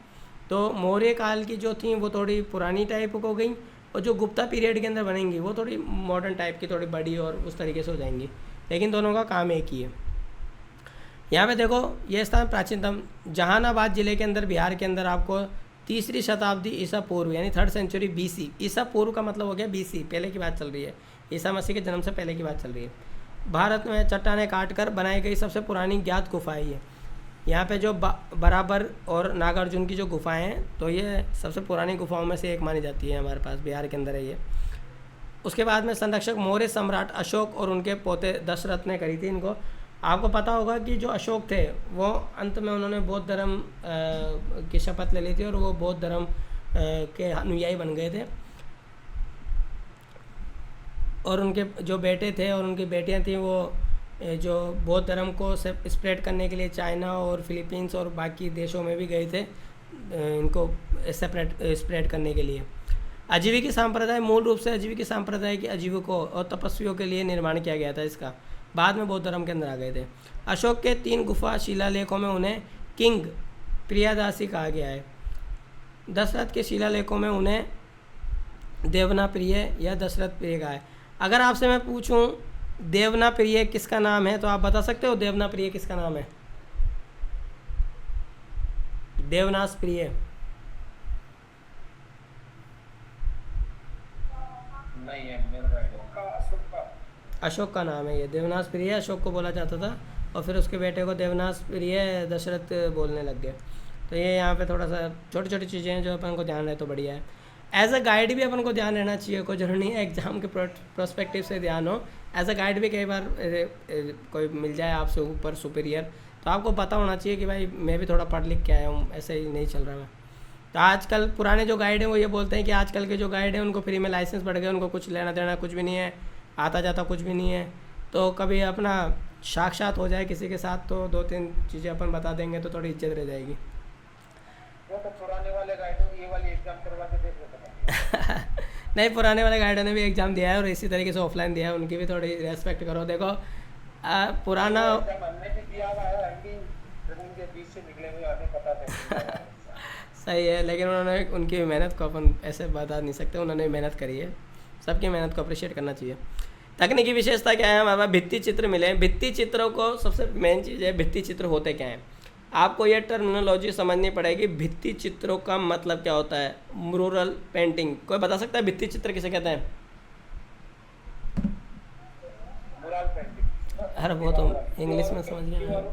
तो मौर्य काल की जो थी वो थोड़ी पुरानी टाइप हो गई, और जो गुप्ता पीरियड के अंदर बनेंगी वो थोड़ी मॉडर्न टाइप की, थोड़ी बड़ी और उस तरीके से हो जाएंगी, लेकिन दोनों का काम एक ही है। यहाँ पे देखो, ये स्थान प्राचीनतम जहानाबाद जिले के अंदर, बिहार के अंदर आपको 3री शताब्दी ईसा पूर्व यानी 3rd सेंचुरी BC, ईसा पूर्व का मतलब हो गया BC, पहले की बात चल रही है, ईसा मसीह के जन्म से पहले की बात चल रही है। भारत में चट्टानें काट कर बनाई गई सबसे पुरानी ज्ञात गुफा है ये। यहाँ पे जो बराबर और नागार्जुन की जो गुफाएं हैं, तो ये सबसे पुरानी गुफाओं में से एक मानी जाती है, हमारे पास बिहार के अंदर है ये। उसके बाद में संरक्षक मौर्य सम्राट अशोक और उनके पोते दशरथ ने करी थी इनको। आपको पता होगा कि जो अशोक थे वो अंत में उन्होंने बौद्ध धर्म की शपथ ले ली थी और वो बौद्ध धर्म के अनुयायी बन गए थे। और उनके जो बेटे थे और उनकी बेटियां थीं वो जो बौद्ध धर्म को स्प्रेड करने के लिए चाइना और फिलीपींस और बाकी देशों में भी गए थे इनको स्प्रेड करने के लिए। आजीविकी संप्रदाय मूल रूप से आजीविकी संप्रदाय के आजीविकों और तपस्वियों के लिए निर्माण किया गया था इसका। बाद में बौद्ध धर्म के अंदर आ गए थे। अशोक के 3 गुफा शिलालेखों में उन्हें किंग प्रियादासी कहा गया है। दशरथ के शिलालेखों में उन्हें देवना प्रिय या दशरथ प्रिय कहा है। अगर आपसे मैं पूछूं देवना प्रिय किसका नाम है तो आप बता सकते हो देवना प्रिय किसका नाम है? देवनास प्रिय नहीं है मेरा आइडिया। अशोक का नाम है ये। देवनास प्रिय अशोक को बोला जाता था और फिर उसके बेटे को देवनास प्रिय दशरथ बोलने लग गए। तो ये यहाँ पे थोड़ा सा छोटी छोटी चीज़ें हैं जो अपन को ध्यान रहे तो बढ़िया है। एज अ गाइड भी अपन को ध्यान रहना चाहिए, कोई जरूरी नहीं है एग्जाम के प्रोस्पेक्टिव से ध्यान हो। एज अ गाइड भी कई बार कोई मिल जाए आपसे ऊपर सुपीरियर तो आपको पता होना चाहिए कि भाई मैं भी थोड़ा पढ़ लिख के आया हूँ, ऐसे ही नहीं चल रहा मैं। तो आजकल पुराने जो गाइड हैं वो ये बोलते हैं कि आजकल के जो गाइड हैं उनको फ्री में लाइसेंस बढ़ गए, उनको कुछ लेना देना कुछ भी नहीं है, आता जाता कुछ भी नहीं है। तो कभी अपना साक्षात हो जाए किसी के साथ तो 2-3 चीज़ें अपन बता देंगे तो थोड़ी इज्जत रह जाएगी। वो तो पुराने वाले गाइडों की ये वाली एग्जाम करवा के देख लेते हैं। नहीं, पुराने वाले गाइडों ने भी एग्ज़ाम दिया है और इसी तरीके से ऑफलाइन दिया है, उनकी भी थोड़ी रेस्पेक्ट करो। देखो पुराना हमने भी दिया हुआ है, हम भी जमीन के बीच से निकले हुए हमें पता है। सही है, लेकिन उन्होंने उनकी मेहनत को अपन ऐसे बता नहीं सकते, उन्होंने मेहनत करी है, सबकी मेहनत को अप्रिशिएट करना चाहिए। तकनीकी विशेषता क्या है हमारे पास? भित्ति चित्र मिले। भित्ति चित्रों को सबसे मेन चीज़ है भित्ति चित्र होते क्या हैं। आपको ये टर्मिनोलॉजी समझनी पड़ेगी। भित्ति चित्रों का मतलब क्या होता है? Mural painting. कोई बता सकता है भित्ति चित्र किसे कहते हैं? Mural painting. अरे वो तो इंग्लिश में समझ गया।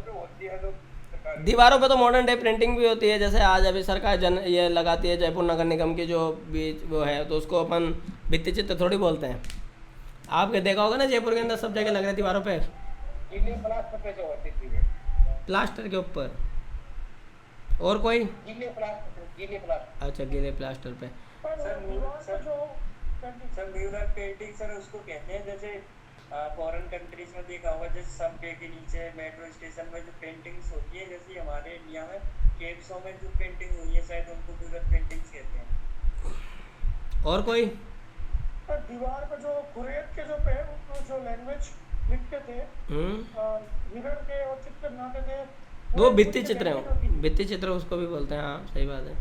दीवारों पे तो मॉडर्न डे प्रिंटिंग भी होती है, जैसे आज अभी सरकार ये लगाती है जयपुर नगर निगम की जो बीच वो है, तो उसको अपन भित्ति चित्र थोड़ी बोलते हैं। आपके देखा होगा ना जयपुर के अंदर सब जगह लग रहे दीवारों पे गीले प्लास्टर पे जो होती थी, प्लास्टर के ऊपर। और कोई? गीले प्लास्टर। अच्छा, गीले प्लास्टर पे। सर म्यूरल पेंटिंग सर उसको कहते हैं, जैसे फॉरेन कंट्रीज में देखा होगा जैसे सबवे के नीचे मेट्रो स्टेशन में जो पेंटिंग्स होती है, जैसे हमारे इंडिया में केप्सों में जो पेंटिंग हुई है शायद उनको म्यूरल पेंटिंग्स कहते हैं। और कोई? दीवार पर जो कुरेद के जो लैंग्वेज लिखते थे, हिरण के और चित्र बनाते थे, वो भित्ति चित्र हैं। भित्ति चित्र उसको भी बोलते हैं। हाँ, सही बात है।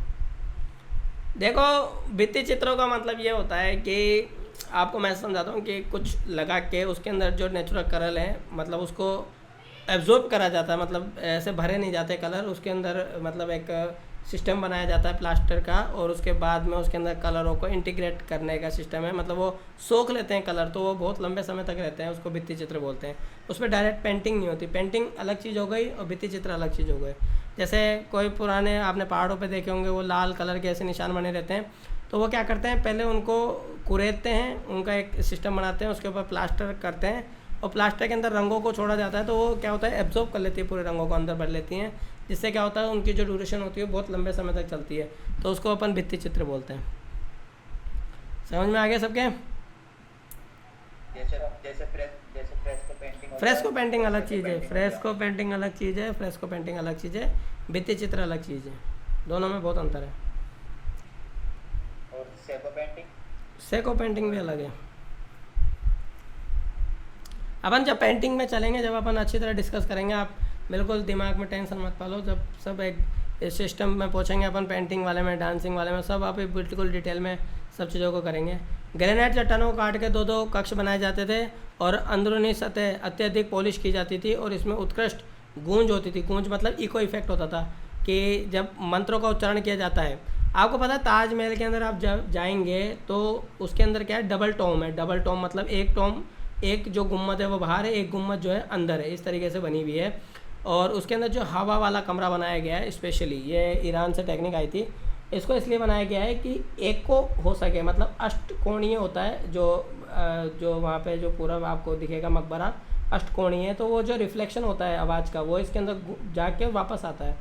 देखो भित्ति चित्रों का मतलब ये होता है कि आपको मैं समझाता हूँ कि कुछ लगा के उसके अंदर जो नेचुरल कलर है मतलब उसको एब्जॉर्ब करा जाता है, मतलब ऐसे भरे नहीं जाते कलर उसके अंदर, मतलब एक सिस्टम बनाया जाता है प्लास्टर का और उसके बाद में उसके अंदर कलरों को इंटीग्रेट करने का सिस्टम है, मतलब वो सोख लेते हैं कलर, तो वो बहुत लंबे समय तक रहते हैं, उसको भित्ति चित्र बोलते हैं। उसमें डायरेक्ट पेंटिंग नहीं होती। पेंटिंग अलग चीज़ हो गई और भित्ति चित्र अलग चीज़ हो गई। जैसे कोई पुराने आपने पहाड़ों पे देखे होंगे वो लाल कलर के ऐसे निशान बने रहते हैं, तो वो क्या करते हैं पहले उनको कुरेदते हैं, उनका एक सिस्टम बनाते हैं, उसके ऊपर प्लास्टर करते हैं और प्लास्टर के अंदर रंगों को छोड़ा जाता है, तो वो क्या होता है एब्जॉर्ब कर लेती है, पूरे रंगों को अंदर भर लेती हैं, जिससे क्या होता है उनकी जो ड्यूरेशन होती है बहुत लंबे समय तक चलती है, तो उसको अपन भित्ति चित्र बोलते हैं। समझ में आ गया सबके? फ्रेस्को पेंटिंग अलग चीज़ है, फ्रेस्को पेंटिंग अलग चीज़ है, फ्रेस्को पेंटिंग अलग चीज़ है, भित्ति चित्र अलग चीज़ है, दोनों में बहुत अंतर है। और सेको पेंटिंग भी अलग है। अपन जब पेंटिंग में चलेंगे, जब अपन अच्छी तरह डिस्कस करेंगे, आप बिल्कुल दिमाग में टेंशन मत पालो, जब सब एक इस सिस्टम में पहुँचेंगे अपन पेंटिंग वाले में, डांसिंग वाले में, सब आप बिल्कुल डिटेल में सब चीज़ों को करेंगे। ग्रेनाइट चट्टानों को काट के 2-2 कक्ष बनाए जाते थे और अंदरूनी सतह अत्यधिक पॉलिश की जाती थी और इसमें उत्कृष्ट गूंज होती थी। गूंज मतलब इको इफेक्ट होता था कि जब मंत्रों का उच्चारण किया जाता है। आपको पता है ताजमहल के अंदर आप जब जाएंगे तो उसके अंदर क्या है, डबल टॉम है। डबल टॉम मतलब एक टॉम, एक जो गुम्मद है वो बाहर है, एक गुम्मद जो है अंदर है, इस तरीके से बनी हुई है। और उसके अंदर जो हवा वाला कमरा बनाया गया है स्पेशली, ये ईरान से टेक्निक आई थी, इसको इसलिए बनाया गया है कि एक को हो सके, मतलब अष्टकोणीय होता है जो वहाँ पे जो पूरा आपको दिखेगा मकबरा अष्टकोणीय है, तो वो जो रिफ्लेक्शन होता है आवाज़ का वो इसके अंदर जाके वापस आता है।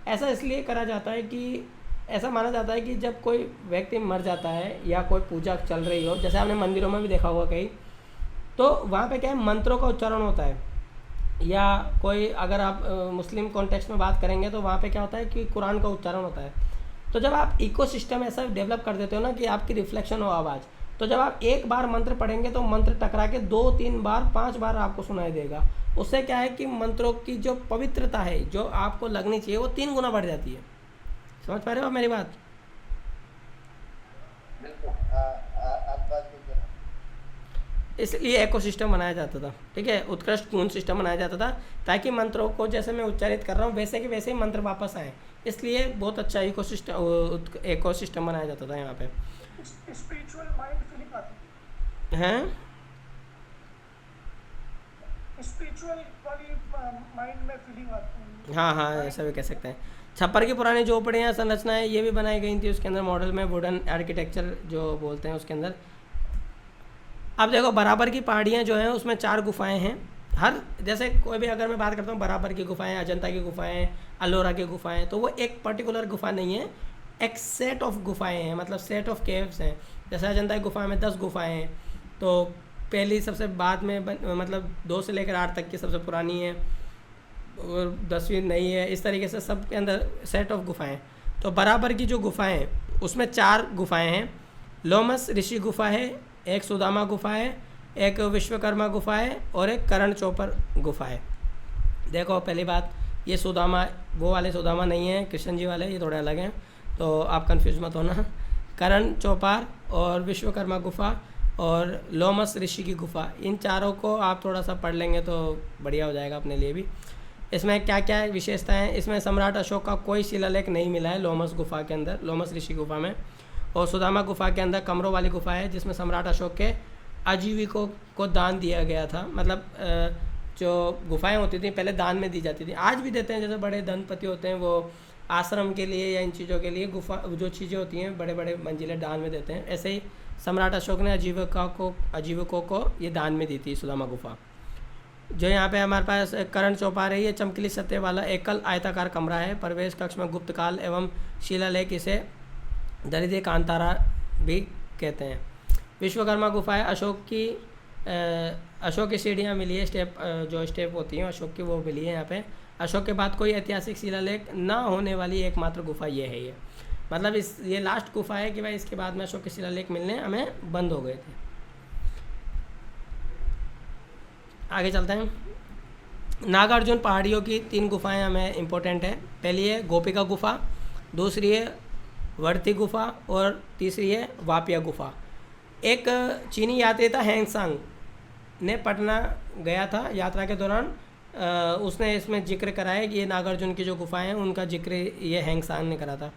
ऐसा इसलिए करा जाता है कि ऐसा माना जाता है कि जब कोई व्यक्ति मर जाता है या कोई पूजा चल रही हो, जैसे आपने मंदिरों में भी देखा होगा कहीं, तो वहाँ पे क्या है मंत्रों का उच्चारण होता है, या कोई अगर आप मुस्लिम कॉन्टेक्स्ट में बात करेंगे तो वहाँ पे क्या होता है कि कुरान का उच्चारण होता है। तो जब आप इकोसिस्टम ऐसा डेवलप कर देते हो ना कि आपकी रिफ्लेक्शन हो आवाज़, तो जब आप एक बार मंत्र पढ़ेंगे तो मंत्र टकरा के 2, 3 बार, 5 बार आपको सुनाई देगा। उससे क्या है कि मंत्रों की जो पवित्रता है जो आपको लगनी चाहिए वो 3 गुना बढ़ जाती है। समझ पा रहे हो आप मेरी बात? बिल्कुल। आप बात कीजिए। इसलिए इकोसिस्टम बनाया जाता था, ठीक है, उत्कृष्ट गुण सिस्टम बनाया जाता था, ताकि मंत्रों को जैसे मैं उच्चारित कर रहा हूँ वैसे के वैसे ही मंत्र वापस आए। इसलिए बहुत अच्छा इकोसिस्टम बनाया जाता था यहाँ पे। स्पिरिचुअल माइंड फीलिंग आती हैं? है, स्पिरिचुअल वाली माइंड में फीलिंग आती है। हाँ, ऐसा भी कह सकते हैं। छप्पर की पुरानी झोपड़ियाँ संरचनाएं ये भी बनाई गई थी उसके अंदर, मॉडल में वुडन आर्किटेक्चर जो बोलते हैं उसके अंदर। अब देखो बराबर की पहाड़ियाँ जो हैं उसमें 4 गुफाएं हैं। हर जैसे कोई भी अगर मैं बात करता हूँ बराबर की गुफाएं, अजंता की गुफाएं, अलोरा की गुफाएं, तो वो एक पर्टिकुलर गुफा नहीं है, एक सेट ऑफ गुफाएं हैं, मतलब सेट ऑफ केव्स हैं। जैसे अजंता की गुफा में 10 गुफाएं हैं, तो पहली सबसे बाद में मतलब 2 से लेकर 8 तक की सबसे पुरानी है और 10वीं नई है। इस तरीके से सब के अंदर सेट ऑफ गुफाएं। तो बराबर की जो गुफाएं हैं उसमें 4 गुफाएं हैं। लोमस ऋषि गुफा है, एक सुदामा गुफा है, एक विश्वकर्मा गुफा है और एक करण चोपर गुफा है। देखो पहली बात, ये सुदामा वो वाले सुदामा नहीं है कृष्ण जी वाले, ये थोड़े अलग हैं, तो आप कंफ्यूज मत होना। करण चौपार और विश्वकर्मा गुफा और लोमस ऋषि की गुफा, इन चारों को आप थोड़ा सा पढ़ लेंगे तो बढ़िया हो जाएगा अपने लिए भी। इसमें क्या क्या विशेषताएं हैं? इसमें सम्राट अशोक का कोई शिलालेख नहीं मिला है लोमस गुफा के अंदर, लोमस ऋषि गुफा में। और सुदामा गुफा के अंदर कमरों वाली गुफा है जिसमें सम्राट अशोक के आजीविकों को दान दिया गया था। मतलब जो गुफाएं होती थी पहले दान में दी जाती थी, आज भी देते हैं। जैसे बड़े धनपति होते हैं वो आश्रम के लिए या इन चीज़ों के लिए गुफा जो चीज़ें होती हैं बड़े बड़े मंजिले दान में देते हैं। ऐसे ही सम्राट अशोक ने आजीविकों को ये दान में दी थी सुदामा गुफा। जो यहाँ पे हमारे पास करण चौपार है, ये चमकीली सतह वाला एकल आयताकार कमरा है। प्रवेश कक्ष में गुप्त काल एवं शिलालेख इसे दरिद्र कांतारा भी कहते हैं। विश्वकर्मा गुफा है, अशोक की सीढ़ियाँ मिली है, स्टेप होती हैं अशोक की वो मिली है यहाँ पे। अशोक के बाद कोई ऐतिहासिक शिलालेख ना होने वाली एकमात्र गुफा ये है। ये मतलब ये लास्ट गुफा है कि भाई इसके बाद में अशोक के शिलालेख मिलने हमें बंद हो गए थे। आगे चलते हैं। नागार्जुन पहाड़ियों की 3 गुफाएं हमें इम्पोर्टेंट है। पहली है गोपिका गुफा, दूसरी है वर्ती गुफा और तीसरी है वापिया गुफा। एक चीनी यात्री था हैंगसांग ने पटना गया था यात्रा के दौरान, उसने इसमें जिक्र कराया कि ये नागार्जुन की जो गुफाएं हैं उनका जिक्र ये हैंगसांग ने करा था।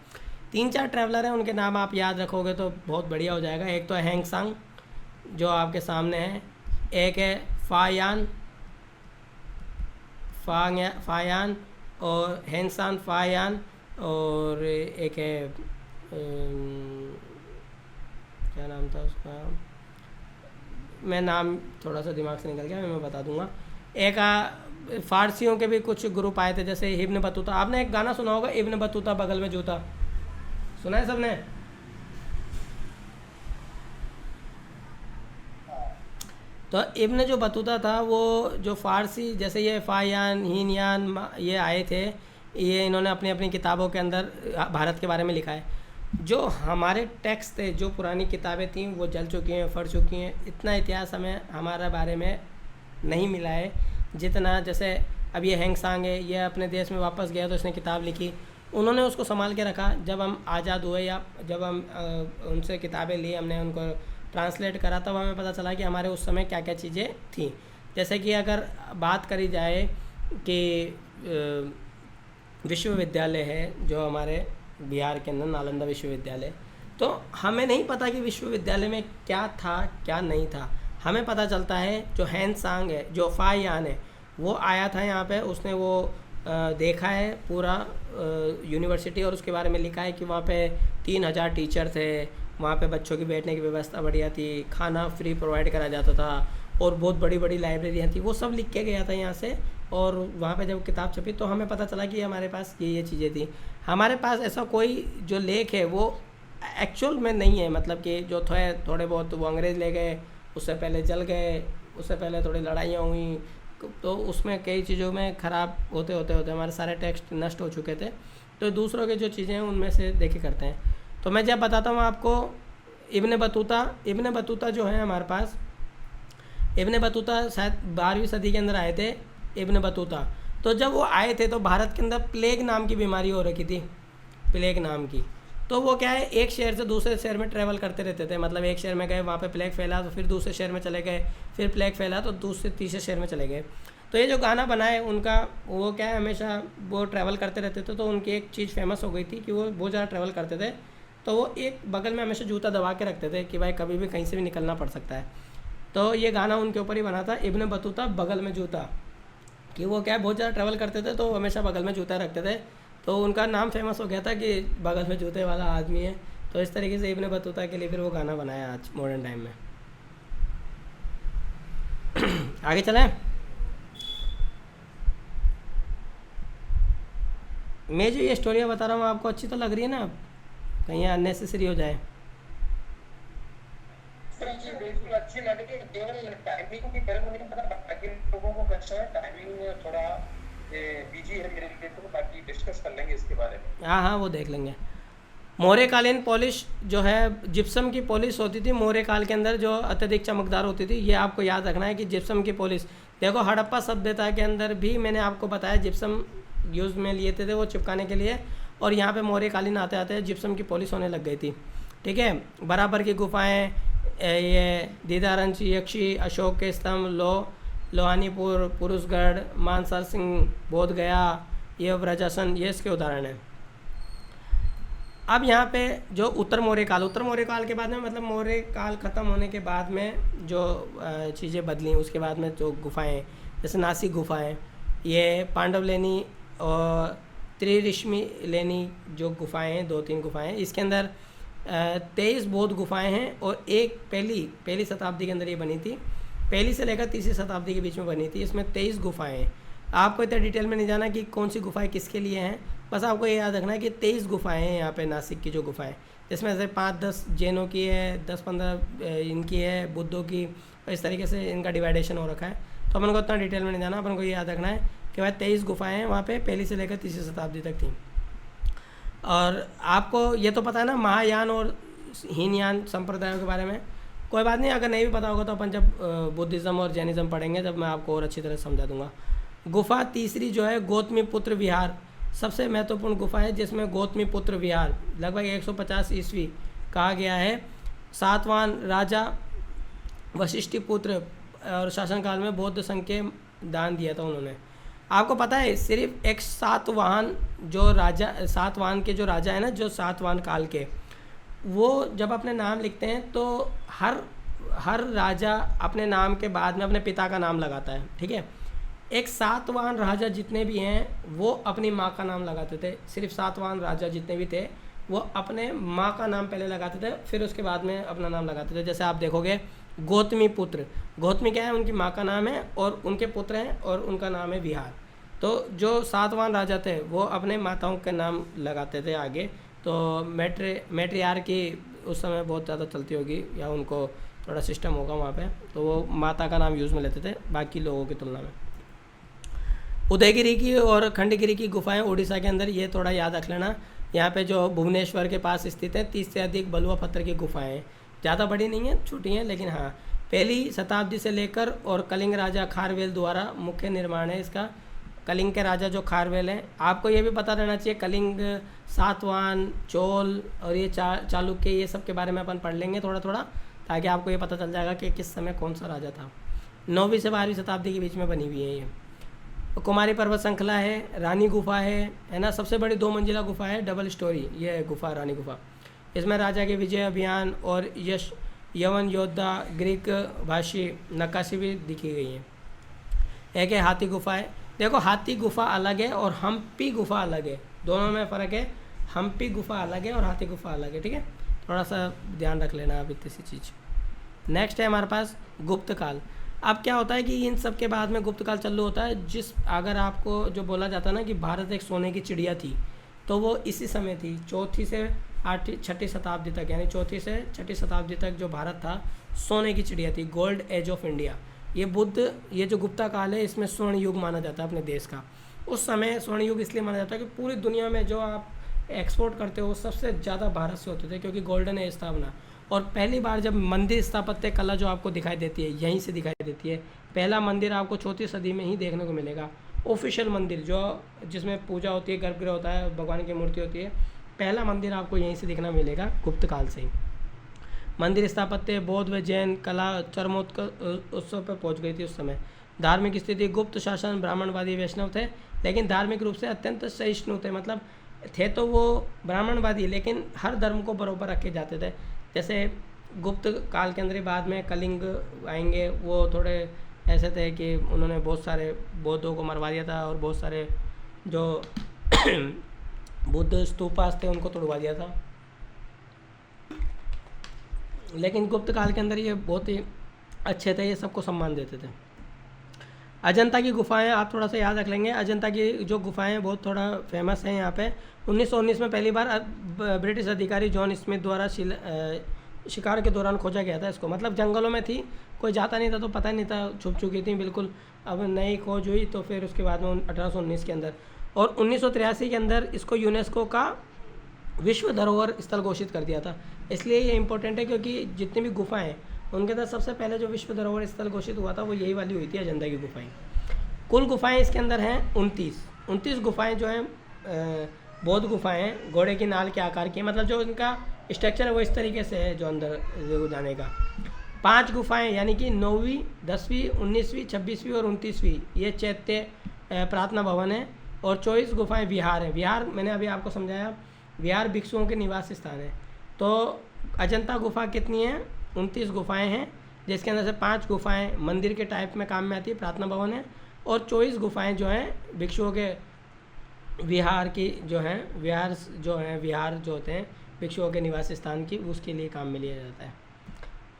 3-4 ट्रैवलर हैं, उनके नाम आप याद रखोगे तो बहुत बढ़िया हो जाएगा। एक तो है हैंगसांग जो आपके सामने है, एक है फायान और हैंगसान फायान, और एक है क्या नाम था उसका, मैं नाम थोड़ा सा दिमाग से निकल गया, मैं बता दूंगा। एक फारसियों के भी कुछ ग्रुप आए थे जैसे इब्न बतूता। आपने एक गाना सुना होगा इब्न बतूता बगल में जूता, सुना है सबने? तो इब्न जो बतूता था वो जो फारसी जैसे ये फायान हीनयान ये आए थे, ये इन्होंने अपनी अपनी किताबों के अंदर भारत के बारे में लिखा है। जो हमारे टेक्स्ट थे, जो पुरानी किताबें थीं वो जल चुकी हैं, फट चुकी हैं। इतना इतिहास हमें हमारे बारे में नहीं मिला है जितना जैसे अब ये हैंगसांग है, ये अपने देश में वापस गया तो इसने किताब लिखी, उन्होंने उसको संभाल के रखा। जब हम आज़ाद हुए या जब हम उनसे किताबें ली, हमने उनको ट्रांसलेट करा, तब हमें पता चला कि हमारे उस समय क्या क्या चीज़ें थीं। जैसे कि अगर बात करी जाए कि विश्वविद्यालय है जो हमारे बिहार के अंदर नालंदा विश्वविद्यालय, तो हमें नहीं पता कि विश्वविद्यालय में क्या था क्या नहीं था। हमें पता चलता है जो हैंगसांग है, जो फायान है, वो आया था यहाँ पे, उसने वो देखा है पूरा यूनिवर्सिटी, और उसके बारे में लिखा है कि वहाँ पे 3000 टीचर थे, वहाँ पे बच्चों की बैठने की व्यवस्था बढ़िया थी, खाना फ्री प्रोवाइड करा जाता था, और बहुत बड़ी बड़ी लाइब्रेरियाँ थी। वो सब लिख के गया था यहाँ से, और वहाँ पे जब किताब छपी तो हमें पता चला कि हमारे पास ये चीज़ें थी। हमारे पास ऐसा कोई जो लेख है वो एक्चुअल में नहीं है, मतलब कि जो थोड़े बहुत वो अंग्रेज़ ले गए, उससे पहले जल गए, उससे पहले थोड़ी लड़ाइयाँ हुई, तो उसमें कई चीज़ों में ख़राब होते हमारे सारे टेक्स्ट नष्ट हो चुके थे। तो दूसरों की जो चीज़ें हैं उनमें से देखे करते हैं। तो मैं जब बताता हूँ आपको इब्न बतूता जो है हमारे पास, इब्न बतूता शायद 12वीं सदी के अंदर आए थे इब्न बतूता। तो जब वो आए थे तो भारत के अंदर प्लेग नाम की बीमारी हो रखी थी, प्लेग नाम की। तो वो क्या है, एक शहर से दूसरे शहर में ट्रैवल करते रहते थे, मतलब एक शहर में गए, वहाँ पे प्लेग फैला, तो फिर दूसरे शहर में चले गए, फिर प्लेग फैला तो दूसरे तीसरे शहर में चले गए। तो ये जो गाना बना है उनका, वो क्या है, हमेशा वो ट्रैवल करते रहते थे। तो उनकी एक चीज़ फेमस हो गई थी कि वो बहुत ज़्यादा ट्रैवल करते थे, तो वो एक बगल में हमेशा जूता दबा के रखते थे कि भाई कभी भी कहीं से भी निकलना पड़ सकता है। तो ये गाना उनके ऊपर ही बना था, इब्न बतूता बगल में जूता, कि वो क्या है बहुत ज़्यादा ट्रैवल करते थे तो हमेशा बगल में जूता रखते थे, तो उनका नाम फेमस हो गया था कि बगल में जूते वाला आदमी है। तो इस तरीके से इब्न बतूता के लिए फिर वो गाना बनाया आज मॉडर्न टाइम में। आगे चलें। मैं जो ये स्टोरियाँ बता रहा हूँ आपको अच्छी तो लग रही है ना, कहीं अननेसेसरी हो जाए? जी बिल्कुल अच्छी लग रही है, केवल टाइमिंग की तरह मुझे पता, बाकी लोगों को कैसा है, टाइमिंग थोड़ा बिजी है मेरे लिए, तो बाकी डिस्कस कर लेंगे इसके बारे में। हाँ वो देख लेंगे। मौर्यकालीन पॉलिश जो है, जिप्सम की पॉलिश होती थी मौर्य काल के अंदर, जो अत्यधिक चमकदार होती थी। ये आपको याद रखना है कि जिप्सम की पॉलिश, देखो हड़प्पा सभ्यता के अंदर भी मैंने आपको बताया जिप्सम यूज़ में लिए थे वो चिपकाने के लिए, और यहाँ पे मौर्यकालीन आते आते जिप्सम की पॉलिश होने लग गई थी। ठीक है, बराबर की गुफाएँ, ये दीदारंची, यक्षी, अशोक के स्तंभ, लोहानीपुर, पुरुषगढ़, मानसर सिंह, बोध गया, ये व्रजासन, ये इसके उदाहरण हैं। अब यहाँ पे जो उत्तर मौर्य काल के बाद में, मतलब मौर्य काल ख़त्म होने के बाद में जो चीज़ें बदली, उसके बाद में जो गुफाएं, जैसे नासिक गुफाएं, ये पांडव लेनी और त्रिऋष्मि लेनी जो गुफाएं हैं, 2-3 गुफाएं, इसके अंदर 23 बौद्ध गुफाएं हैं, और एक पहली शताब्दी के अंदर ये बनी थी, पहली से लेकर तीसरी शताब्दी के बीच में बनी थी। इसमें 23 गुफाएं हैं। आपको इतना डिटेल में नहीं जाना कि कौन सी गुफाएं किसके लिए हैं, बस आपको ये याद रखना है कि 23 गुफाएं हैं यहाँ पे नासिक की जो गुफाएं, जिसमें से 5-10 जैनों की है, 10-15 इनकी है, बुद्धों की, इस तरीके से इनका डिवाइडेशन हो रखा है। तो अपन को इतना डिटेल में नहीं जाना, अपन को ये याद रखना है कि भाई 23 गुफाएँ हैं वहाँ पर, पहली से लेकर तीसरी शताब्दी तक थी। और आपको ये तो पता है ना महायान और हीनयान संप्रदायों के बारे में, कोई बात नहीं, अगर नहीं भी पता होगा तो अपन जब बुद्धिज़्म और जैनिज़्म पढ़ेंगे जब मैं आपको और अच्छी तरह समझा दूंगा। गुफा तीसरी जो है गौतमीपुत्र विहार, सबसे महत्वपूर्ण गुफा है, जिसमें गौतमीपुत्र विहार लगभग 150 ईस्वी कहा गया है। सातवान राजा वशिष्ठिपुत्र और शासनकाल में बौद्ध संघ के दान दिया था उन्होंने। आपको पता है सिर्फ एक सातवाहन के जो राजा है ना, जो सातवाहन काल के, वो जब अपने नाम लिखते हैं तो हर राजा अपने नाम के बाद में अपने पिता का नाम लगाता है। ठीक है, एक सातवाहन राजा जितने भी हैं वो अपनी माँ का नाम लगाते थे। सिर्फ सातवाहन राजा जितने भी थे वो अपने माँ का नाम पहले लगाते थे, फिर उसके बाद में अपना नाम लगाते थे। जैसे आप देखोगे गौतमीपुत्र, गौतमी क्या है, उनकी माँ का नाम है, और उनके पुत्र हैं और उनका नाम है विहार। तो जो सातवाहन राजा थे वो अपने माताओं के नाम लगाते थे आगे। तो मैट्रियार्की उस समय बहुत ज़्यादा चलती होगी, या उनको थोड़ा सिस्टम होगा वहाँ पे, तो वो माता का नाम यूज़ में लेते थे बाकी लोगों की तुलना में। उदयगिरी की और खंडगिरी की गुफाएं उड़ीसा के अंदर, ये थोड़ा याद रख लेना। यहाँ पे जो भुवनेश्वर के पास स्थित है 30 से अधिक बलुआ पत्थर की गुफाएं हैं, ज़्यादा बड़ी नहीं हैं, छोटी हैं, लेकिन हाँ पहली शताब्दी से लेकर, और कलिंग राजा खारवेल द्वारा मुख्य निर्माण है इसका। कलिंग के राजा जो खारवेल हैं, आपको ये भी पता रहना चाहिए कलिंग, सातवाहन, चोल और ये चालुक्य, ये सब के बारे में अपन पढ़ लेंगे थोड़ा थोड़ा, ताकि आपको ये पता चल जाएगा कि किस समय कौन सा राजा था। 9वीं से 12वीं शताब्दी के बीच में बनी हुई है ये। कुमारी पर्वत श्रृंखला है, रानी गुफा है ना, सबसे बड़ी 2 मंजिला गुफा है, डबल स्टोरी, ये गुफा रानी गुफा। इसमें राजा के विजय अभियान और यवन योद्धा, ग्रीक भाषी नक्काशी भी दिखी गई है। एक है हाथी गुफा है, देखो हाथी गुफा अलग है और हम्पी गुफा अलग है, दोनों में फ़र्क है। हम्पी गुफा अलग है और हाथी गुफा अलग है, ठीक है, थोड़ा सा ध्यान रख लेना आप इतनी सी चीज़। नेक्स्ट है हमारे पास गुप्त काल। अब क्या होता है कि इन सब के बाद में गुप्त काल चालू होता है। अगर आपको जो बोला जाता है ना कि भारत एक सोने की चिड़िया थी, तो वो इसी समय थी, 4वीं से 6वीं शताब्दी तक, यानी 4वीं से 6वीं शताब्दी तक जो भारत था सोने की चिड़िया थी, गोल्ड एज ऑफ इंडिया। ये जो गुप्ता काल है इसमें स्वर्ण युग माना जाता है अपने देश का। उस समय स्वर्ण युग इसलिए माना जाता है कि पूरी दुनिया में जो आप एक्सपोर्ट करते हो सबसे ज़्यादा भारत से होते थे, क्योंकि गोल्डन एज था अपना। और पहली बार जब मंदिर स्थापत्य कला जो आपको दिखाई देती है यहीं से दिखाई देती है। पहला मंदिर आपको 4वीं सदी में ही देखने को मिलेगा। ऑफिशियल मंदिर जो जिसमें पूजा होती है, गर्भगृह होता है, भगवान की मूर्ति होती है, पहला मंदिर आपको यहीं से दिखना मिलेगा, गुप्त काल से ही। मंदिर स्थापत्य, बौद्ध व जैन कला उत्सव पर पहुंच गई थी उस समय। धार्मिक स्थिति, गुप्त शासन, ब्राह्मणवादी वैष्णव थे, लेकिन धार्मिक रूप से अत्यंत सहिष्णु थे। मतलब थे तो वो ब्राह्मणवादी, लेकिन हर धर्म को बराबर रखे जाते थे। जैसे गुप्त काल के अंदर ही बाद में कलिंग आएंगे, वो थोड़े ऐसे थे कि उन्होंने बहुत सारे बौद्धों को मरवा दिया था और बहुत सारे जो बुद्ध स्तूपास थे उनको तोड़वा दिया था। लेकिन गुप्त काल के अंदर ये बहुत ही अच्छे थे, ये सबको सम्मान देते थे। अजंता की गुफाएं आप थोड़ा सा याद रख लेंगे। अजंता की जो गुफाएं हैं बहुत थोड़ा फेमस हैं यहाँ पे। 1919 में पहली बार ब्रिटिश अधिकारी जॉन स्मिथ द्वारा शिकार के दौरान खोजा गया था इसको। मतलब जंगलों में थी, कोई जाता नहीं था तो पता नहीं था, छुप चुकी थी बिल्कुल। अब नई खोज हुई तो फिर उसके बाद में 1819 के अंदर, और 1983 के अंदर इसको यूनेस्को का विश्व धरोहर स्थल घोषित कर दिया था। इसलिए ये इंपॉर्टेंट है क्योंकि जितनी भी गुफाएं हैं उनके अंदर सबसे पहले जो विश्व धरोहर स्थल घोषित हुआ था वो यही वाली हुई थी, अजंता की गुफाएं। कुल गुफाएं इसके अंदर हैं 29 गुफाएं जो हैं बौद्ध गुफाएं हैं, घोड़े की नाल के आकार की। मतलब जो इनका स्ट्रक्चर है वो इस तरीके से है जो अंदर जाने का। 5 गुफाएं यानी कि 9वीं, 10वीं, 19वीं, 26वीं और 29वीं ये चैत्य प्रार्थना भवन है। और 24 गुफाएं विहार हैं। विहार मैंने अभी आपको समझाया, विहार भिक्षुओं के निवास स्थान है। तो अजंता गुफा कितनी है? 29 गुफाएं हैं, जिसके अंदर से 5 गुफाएं मंदिर के टाइप में काम में आती है, प्रार्थना भवन है, और 24 गुफाएं जो हैं भिक्षुओं के विहार की जो हैं, विहार जो होते हैं भिक्षुओं के निवास स्थान की, उसके लिए काम में लिया जाता है।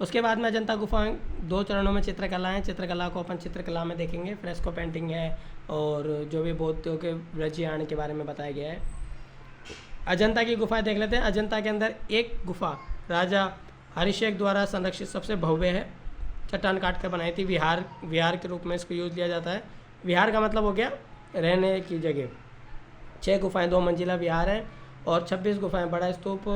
उसके बाद में अजंता गुफाएं 2 चरणों में चित्रकला है। चित्रकला को अपन चित्रकला में देखेंगे, फ्रेस्को पेंटिंग है और जो भी बौद्धों के व्रजयान के बारे में बताया गया है। अजंता की गुफाएं देख लेते हैं। अजंता के अंदर एक गुफा राजा हरिशेख द्वारा संरक्षित सबसे भव्य है, चट्टान काट कर बनाई थी। विहार के रूप में इसको यूज़ लिया जाता है। विहार का मतलब हो गया रहने की जगह। 6 गुफाएं 2 मंजिला विहार है और 26 गुफाएं। बड़ा स्तूप,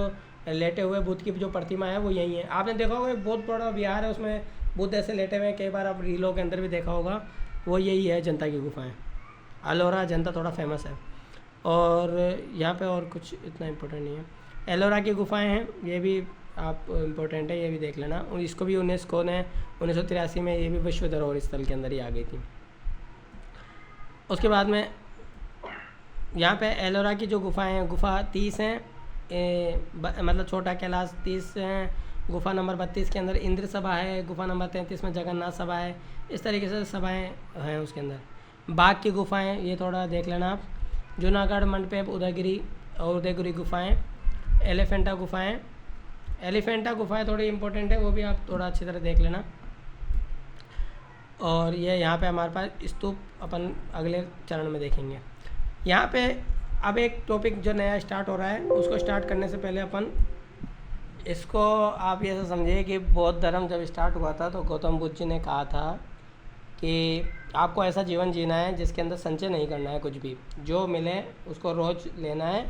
लेटे हुए बुद्ध की जो प्रतिमा है वो यही है। आपने देखा होगा बहुत बड़ा विहार है, उसमें बुद्ध ऐसे लेटे हुए हैं, कई बार आप रीलों के अंदर भी देखा होगा, वो यही है अजंता की गुफाएं। एलोरा अजंता थोड़ा फेमस है। और यहाँ पे और कुछ इतना इम्पोर्टेंट नहीं है। एलोरा की गुफाएं हैं, ये भी आप इम्पोर्टेंट है, ये भी देख लेना। और इसको भी यूनेस्को ने 1983 में ये भी विश्व धरोहर स्थल के अंदर ही आ गई थी। उसके बाद में यहाँ पे एलोरा की जो गुफाएं हैं, गुफा 30 हैं, मतलब छोटा कैलाश 30 हैं। गुफा नंबर 32 के अंदर इंद्र सभा है। गुफा नंबर 33 में जगन्नाथ सभा है। इस तरीके से सभाएं हैं उसके अंदर। बाघ की गुफाएं ये थोड़ा देख लेना आप। जूनागढ़, मंडपेप, उदयगिरी और उदयगिरी गुफाएं। एलिफेंटा गुफाएं, एलिफेंटा गुफाएं थोड़ी इंपॉर्टेंट है, वो भी आप थोड़ा अच्छी तरह देख लेना। और ये यहाँ पे हमारे पास स्तूप अपन अगले चरण में देखेंगे। यहाँ पे अब एक टॉपिक जो नया स्टार्ट हो रहा है, उसको स्टार्ट करने से पहले अपन इसको आप ये ऐसा समझिए कि बौद्ध धर्म जब स्टार्ट हुआ था तो गौतम बुद्ध जी ने कहा था कि आपको ऐसा जीवन जीना है जिसके अंदर संचय नहीं करना है, कुछ भी जो मिले उसको रोज़ लेना है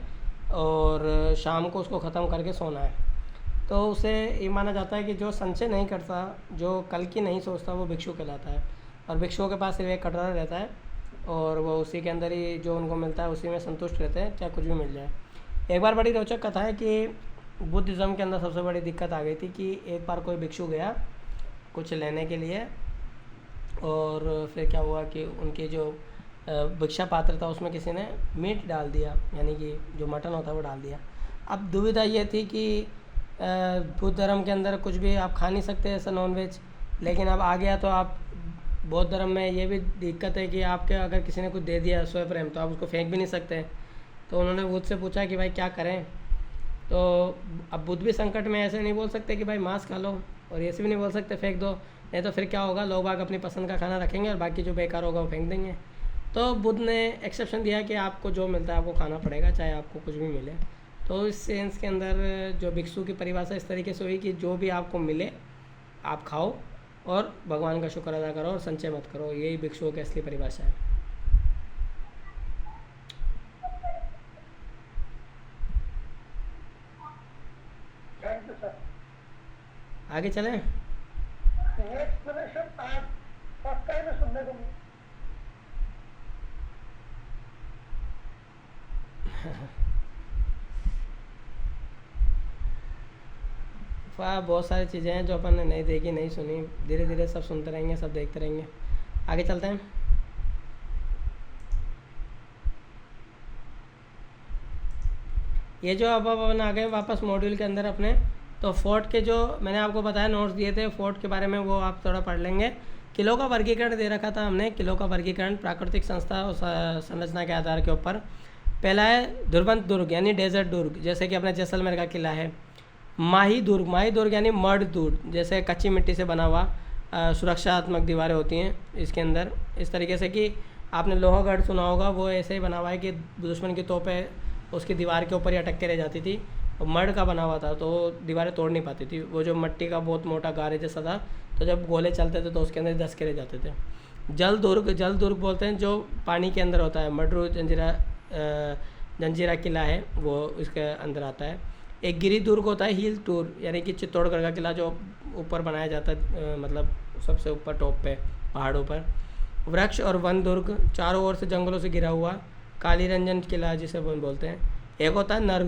और शाम को उसको ख़त्म करके सोना है। तो उसे ये माना जाता है कि जो संचय नहीं करता, जो कल की नहीं सोचता, वो भिक्षु कहलाता है। और भिक्षुओं के पास सिर्फ एक कटोरा रहता है और वो उसी के अंदर ही जो उनको मिलता है उसी में संतुष्ट रहते हैं, चाहे कुछ भी मिल जाए। एक बार बड़ी रोचक कथा है कि बुद्धिज़्म के अंदर सबसे बड़ी दिक्कत आ गई थी कि एक बार कोई भिक्षु गया कुछ लेने के लिए और फिर क्या हुआ कि उनके जो भिक्षा पात्र था उसमें किसी ने मीट डाल दिया, यानी कि जो मटन होता है वो डाल दिया। अब दुविधा ये थी कि बुद्ध धर्म के अंदर कुछ भी आप खा नहीं सकते ऐसा नॉनवेज, लेकिन अब आ गया तो आप बौद्ध धर्म में ये भी दिक्कत है कि आपके अगर किसी ने कुछ दे दिया स्वयं प्रेम तो आप उसको फेंक भी नहीं सकते। तो उन्होंने बुद्ध से पूछा कि भाई क्या करें। तो अब बुद्ध भी संकट में ऐसे नहीं बोल सकते कि भाई मांस खा लो, और ऐसे भी नहीं बोल सकते फेंक दो, नहीं तो फिर क्या होगा, लोग बाग अपनी पसंद का खाना रखेंगे और बाकी जो बेकार होगा वो फेंक देंगे। तो बुद्ध ने एक्सेप्शन दिया कि आपको जो मिलता है आपको खाना पड़ेगा, चाहे आपको कुछ भी मिले। तो इस सेंस के अंदर जो भिक्षु की परिभाषा इस तरीके से हुई कि जो भी आपको मिले आप खाओ और भगवान का शुक्र अदा करो और संचय मत करो। यही भिक्षुओं की असली परिभाषा है। Thank you sir. आगे चलें। ये एक्सप्लेनेशन आज फर्स्ट टाइम में सुनने को मिला। बहुत सारी चीज़ें हैं जो अपन ने नहीं देखी, नहीं सुनी, धीरे धीरे सब सुनते रहेंगे, सब देखते रहेंगे। आगे चलते हैं। ये जो अब अपन आ गए वापस मॉड्यूल के अंदर अपने, तो फोर्ट के जो मैंने आपको बताया नोट्स दिए थे फोर्ट के बारे में, वो आप थोड़ा पढ़ लेंगे। किलों का वर्गीकरण दे रखा था हमने, किलों का वर्गीकरण प्राकृतिक संस्था और संरचना के आधार के ऊपर। पहला है ध्रुवंत दुर्ग यानी डेजर्ट दुर्ग, जैसे कि अपने जैसलमेर का किला है। माही दुर्ग यानी मर्ड दुर्ग, जैसे कच्ची मिट्टी से बना हुआ सुरक्षात्मक दीवारें होती हैं इसके अंदर। इस तरीके से कि आपने लोहागढ़ सुना होगा, वो ऐसे ही बना हुआ है कि दुश्मन की तोपें उसकी दीवार के ऊपर ही अटक के रह जाती थी। और मर्ड का बना हुआ था तो दीवारें तोड़ नहीं पाती थी। वो जो मिट्टी का बहुत मोटा गारे जैसा था, तो जब गोले चलते थे तो उसके अंदर धंस के रह जाते थे। जल दुर्ग बोलते हैं जो पानी के अंदर होता है। मडरू जंजीरा किला है वो इसके अंदर आता है। एक गिरी दुर्ग होता है, हिल टूर यानी कि चित्तौड़गढ़ का किला जो ऊपर बनाया जाता है, मतलब सबसे ऊपर टॉप पे पहाड़ों पर। वृक्ष और वन दुर्ग, चारों ओर से जंगलों से घिरा हुआ काली रंजन किला जिसे वो बोलते हैं। एक होता है नर्क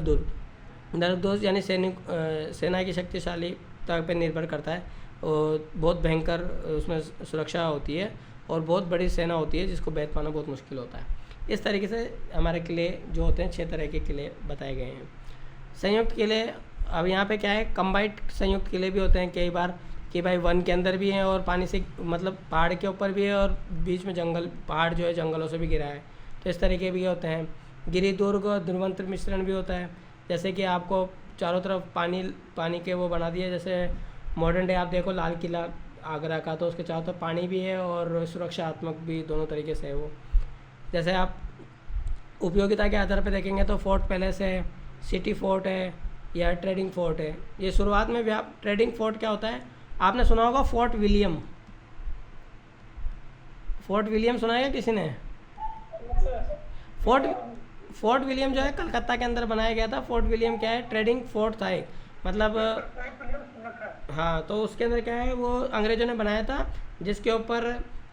दुर्ग यानी सेना की शक्तिशालीता पर निर्भर करता है, और बहुत भयंकर उसमें सुरक्षा होती है और बहुत बड़ी सेना होती है जिसको बैठ पाना बहुत मुश्किल होता है। इस तरीके से हमारे किले जो होते हैं 6 तरह के किले बताए गए हैं। संयुक्त किले, अब यहाँ पे क्या है, कंबाइंड संयुक्त किले भी होते हैं कई बार कि भाई वन के अंदर भी हैं और पानी से मतलब पहाड़ के ऊपर भी है और बीच में जंगल, पहाड़ जो है जंगलों से भी घिरा है, तो इस तरीके भी होते हैं। गिरी दुर्ग और ध्रुवंत मिश्रण भी होता है, जैसे कि आपको चारों तरफ पानी के वो बना दिए। जैसे मॉडर्न डे आप देखो लाल किला आगरा का, तो उसके चारों तरफ पानी भी है और सुरक्षात्मक भी, दोनों तरीके से है वो। जैसे आप उपयोगिता के आधार पर देखेंगे तो फोर्ट पैलेस है, सिटी फोर्ट है या ट्रेडिंग फोर्ट है। ये शुरुआत में ट्रेडिंग फोर्ट क्या होता है, आपने सुना होगा फोर्ट विलियम सुना है किसी ने? फोर्ट विलियम जो है कलकत्ता के अंदर बनाया गया था। फोर्ट विलियम क्या है, ट्रेडिंग फोर्ट था एक, मतलब हाँ, तो उसके अंदर क्या है, वो अंग्रेज़ों ने बनाया था, जिसके ऊपर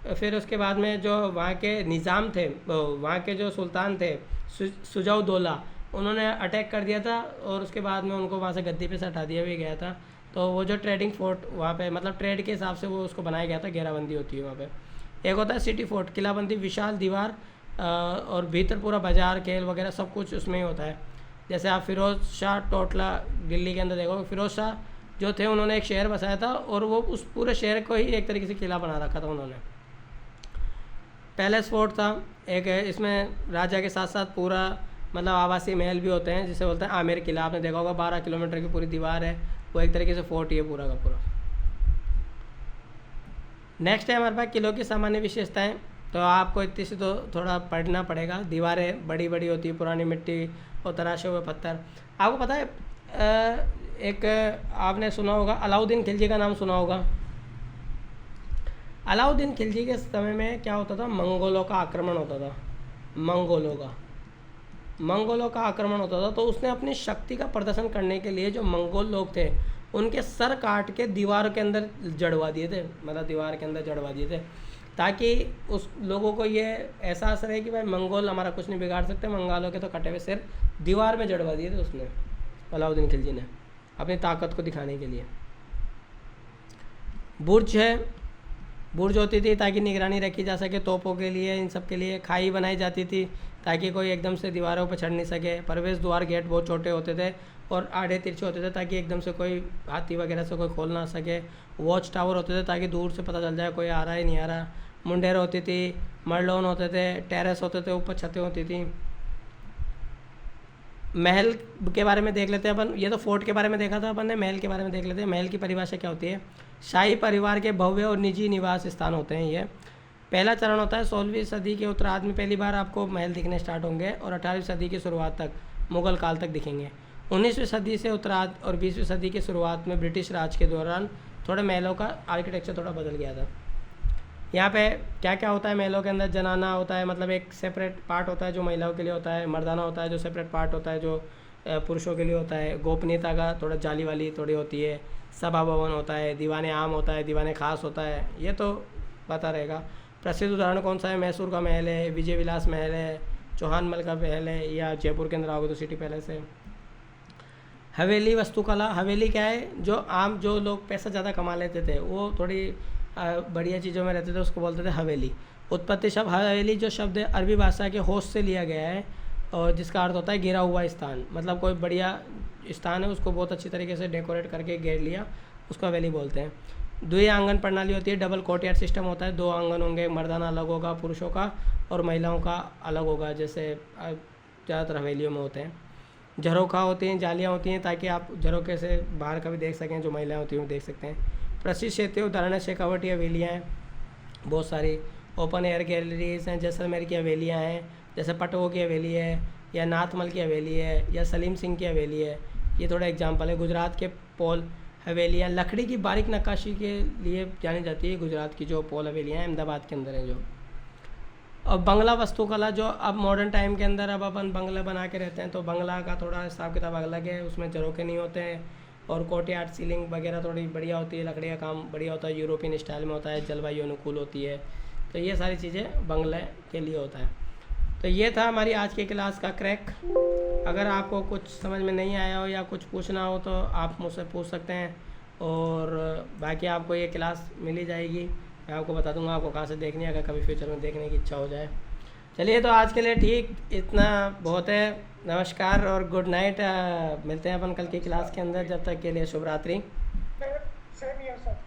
फिर उसके बाद में जो वहाँ के निज़ाम थे, वहाँ के जो सुल्तान थे सुजाउद्दौला, उन्होंने अटैक कर दिया था और उसके बाद में उनको वहाँ से गद्दी पे से हटा दिया भी गया था। तो वो जो ट्रेडिंग फोर्ट वहाँ पे मतलब ट्रेड के हिसाब से वो उसको बनाया गया था, घेराबंदी होती है वहाँ पे। एक होता है सिटी फोर्ट, किलाबंदी, विशाल दीवार और भीतर पूरा बाजार खेल वगैरह सब कुछ उसमें ही होता है। जैसे आप फिरोज शाह टोटला दिल्ली के अंदर देखो, फिरोज शाह जो थे उन्होंने एक शहर बसाया था और वो उस पूरे शहर को ही एक तरीके से किला बना रखा था उन्होंने। पैलेस फोर्ट था एक है, इसमें राजा के साथ साथ पूरा मतलब आवासीय महल भी होते हैं, जिसे बोलते हैं आमेर किला। आपने देखा होगा 12 किलोमीटर की पूरी दीवार है, वो एक तरीके से फोर्ट ही है पूरा का पूरा। नेक्स्ट है हमारे पास किलों की सामान्य विशेषताएं। तो आपको इतनी सी तो थोड़ा पढ़ना पड़ेगा। दीवारें बड़ी बड़ी होती है, पुरानी मिट्टी और तराशे हुए पत्थर। आपको पता है एक आपने सुना होगा अलाउद्दीन खिलजी का नाम सुना होगा। अलाउद्दीन खिलजी के समय में क्या होता था, मंगोलों का आक्रमण होता था। मंगोलों का आक्रमण होता था, तो उसने अपनी शक्ति का प्रदर्शन करने के लिए जो मंगोल लोग थे उनके सर काट के दीवार के अंदर जड़वा दिए थे, मतलब दीवार के अंदर जड़वा दिए थे, ताकि उस लोगों को ये एहसास रहे कि भाई मंगोल हमारा कुछ नहीं बिगाड़ सकते, मंगोलों के तो कटे हुए सिर दीवार में जड़वा दिए थे उसने, अलाउद्दीन खिलजी ने, अपनी ताकत को दिखाने के लिए। बुर्ज होती थी ताकि निगरानी रखी जा सके, तोपों के लिए, इन सब के लिए। खाई बनाई जाती थी ताकि कोई एकदम से दीवारों पर चढ़ नहीं सके। प्रवेश द्वार गेट बहुत छोटे होते थे और आड़े तिरछे होते थे ताकि एकदम से कोई हाथी वगैरह से कोई खोल ना सके। वॉच टावर होते थे ताकि दूर से पता चल जाए कोई आ रहा है नहीं आ रहा। मुंडेर होती थी, मरलोन होते थे, टेरेस होते थे, ऊपर छतें होती थी। महल के बारे में देख लेते हैं अपन। ये तो फोर्ट के बारे में देखा था अपन ने, महल के बारे में देख लेते हैं। महल की परिभाषा क्या होती है? शाही परिवार के भव्य और निजी निवास स्थान होते हैं ये। पहला चरण होता है 16वीं सदी के उत्तरार्ध में पहली बार आपको महल दिखने स्टार्ट होंगे और 18वीं सदी की शुरुआत तक, मुगल काल तक दिखेंगे। 19वीं सदी से उत्तरार्ध और 20वीं सदी की शुरुआत में ब्रिटिश राज के दौरान थोड़े महलों का आर्किटेक्चर थोड़ा बदल गया था। यहाँ पे क्या क्या होता है महलों के अंदर? जनाना होता है, मतलब एक सेपरेट पार्ट होता है जो महिलाओं के लिए होता है। मर्दाना होता है जो सेपरेट पार्ट होता है जो पुरुषों के लिए होता है। गोपनीयता का थोड़ा जाली वाली थोड़ी होती है। सभा भवन होता है, दीवाने आम होता है, दीवाने खास होता है, ये तो पता रहेगा। प्रसिद्ध उदाहरण कौन सा है? मैसूर का महल है, विजय विलास महल है, चौहान महल का महल है, या जयपुर के अंदर आओगे तो सिटी पैलेस है। हवेली वास्तुकला, हवेली क्या है? जो लोग पैसा ज़्यादा कमा लेते थे, वो थोड़ी बढ़िया चीज़ों में रहते थे, उसको बोलते थे हवेली। उत्पत्ति शब्द हवेली जो शब्द है अरबी भाषा के होश से लिया गया है और जिसका अर्थ होता है घिरा हुआ स्थान। मतलब कोई बढ़िया स्थान है, उसको बहुत अच्छी तरीके से डेकोरेट करके घेर लिया, उसको हवेली बोलते हैं। द्वि आंगन प्रणाली होती है, डबल कोर्टयार्ड सिस्टम होता है। 2 आंगन होंगे, मर्दाना अलग होगा पुरुषों का और महिलाओं का अलग होगा, जैसे ज़्यादातर हवेलियों में होते हैं। झरोखा होती हैं, जालियाँ होती हैं ताकि आप झरोखे से बाहर का भी देख सकें, जो महिलाएं होती हैं वो देख सकते हैं। प्रसिद्ध क्षेत्रीय उदाहरण शेखावटी हवेलियाँ हैं बहुत सारी। ओपन एयर गैलरीज हैं, जैसलमेर की हवेलियाँ हैं, जैसे पटवों की हवेली है, या नाथमल की हवेली है, या सलीम सिंह की हवेली है, ये थोड़ा एग्जाम्पल है। गुजरात के पोल हवेलियाँ लकड़ी की बारीक नक्काशी के लिए जानी जाती है। गुजरात की जो पोल हवेलियाँ हैं अहमदाबाद के अंदर हैं जो। और बंगला वास्तुकला, जो अब मॉडर्न टाइम के अंदर अब अपन बंगले बना के रहते हैं, तो बंगला का थोड़ा हिसाब किताब अलग है, उसमें झरोखे नहीं होते हैं और कोर्टयार्ड सीलिंग वगैरह थोड़ी बढ़िया होती है, लकड़ी का काम बढ़िया होता है, यूरोपियन स्टाइल में होता है, जलवायु अनुकूल होती है, तो ये सारी चीज़ें बंगले के लिए होता है। तो ये था हमारी आज की क्लास का क्रैक। अगर आपको कुछ समझ में नहीं आया हो या कुछ पूछना हो तो आप मुझसे पूछ सकते हैं, और बाकी आपको ये क्लास मिली जाएगी, मैं आपको बता दूंगा आपको कहाँ से देखनी है, अगर कभी फ्यूचर में देखने की इच्छा हो जाए। चलिए, तो आज के लिए ठीक इतना बहुत है। नमस्कार और गुड नाइट। मिलते हैं अपन कल की क्लास के अंदर, जब तक के लिए शुभ रात्रि। Same year sir.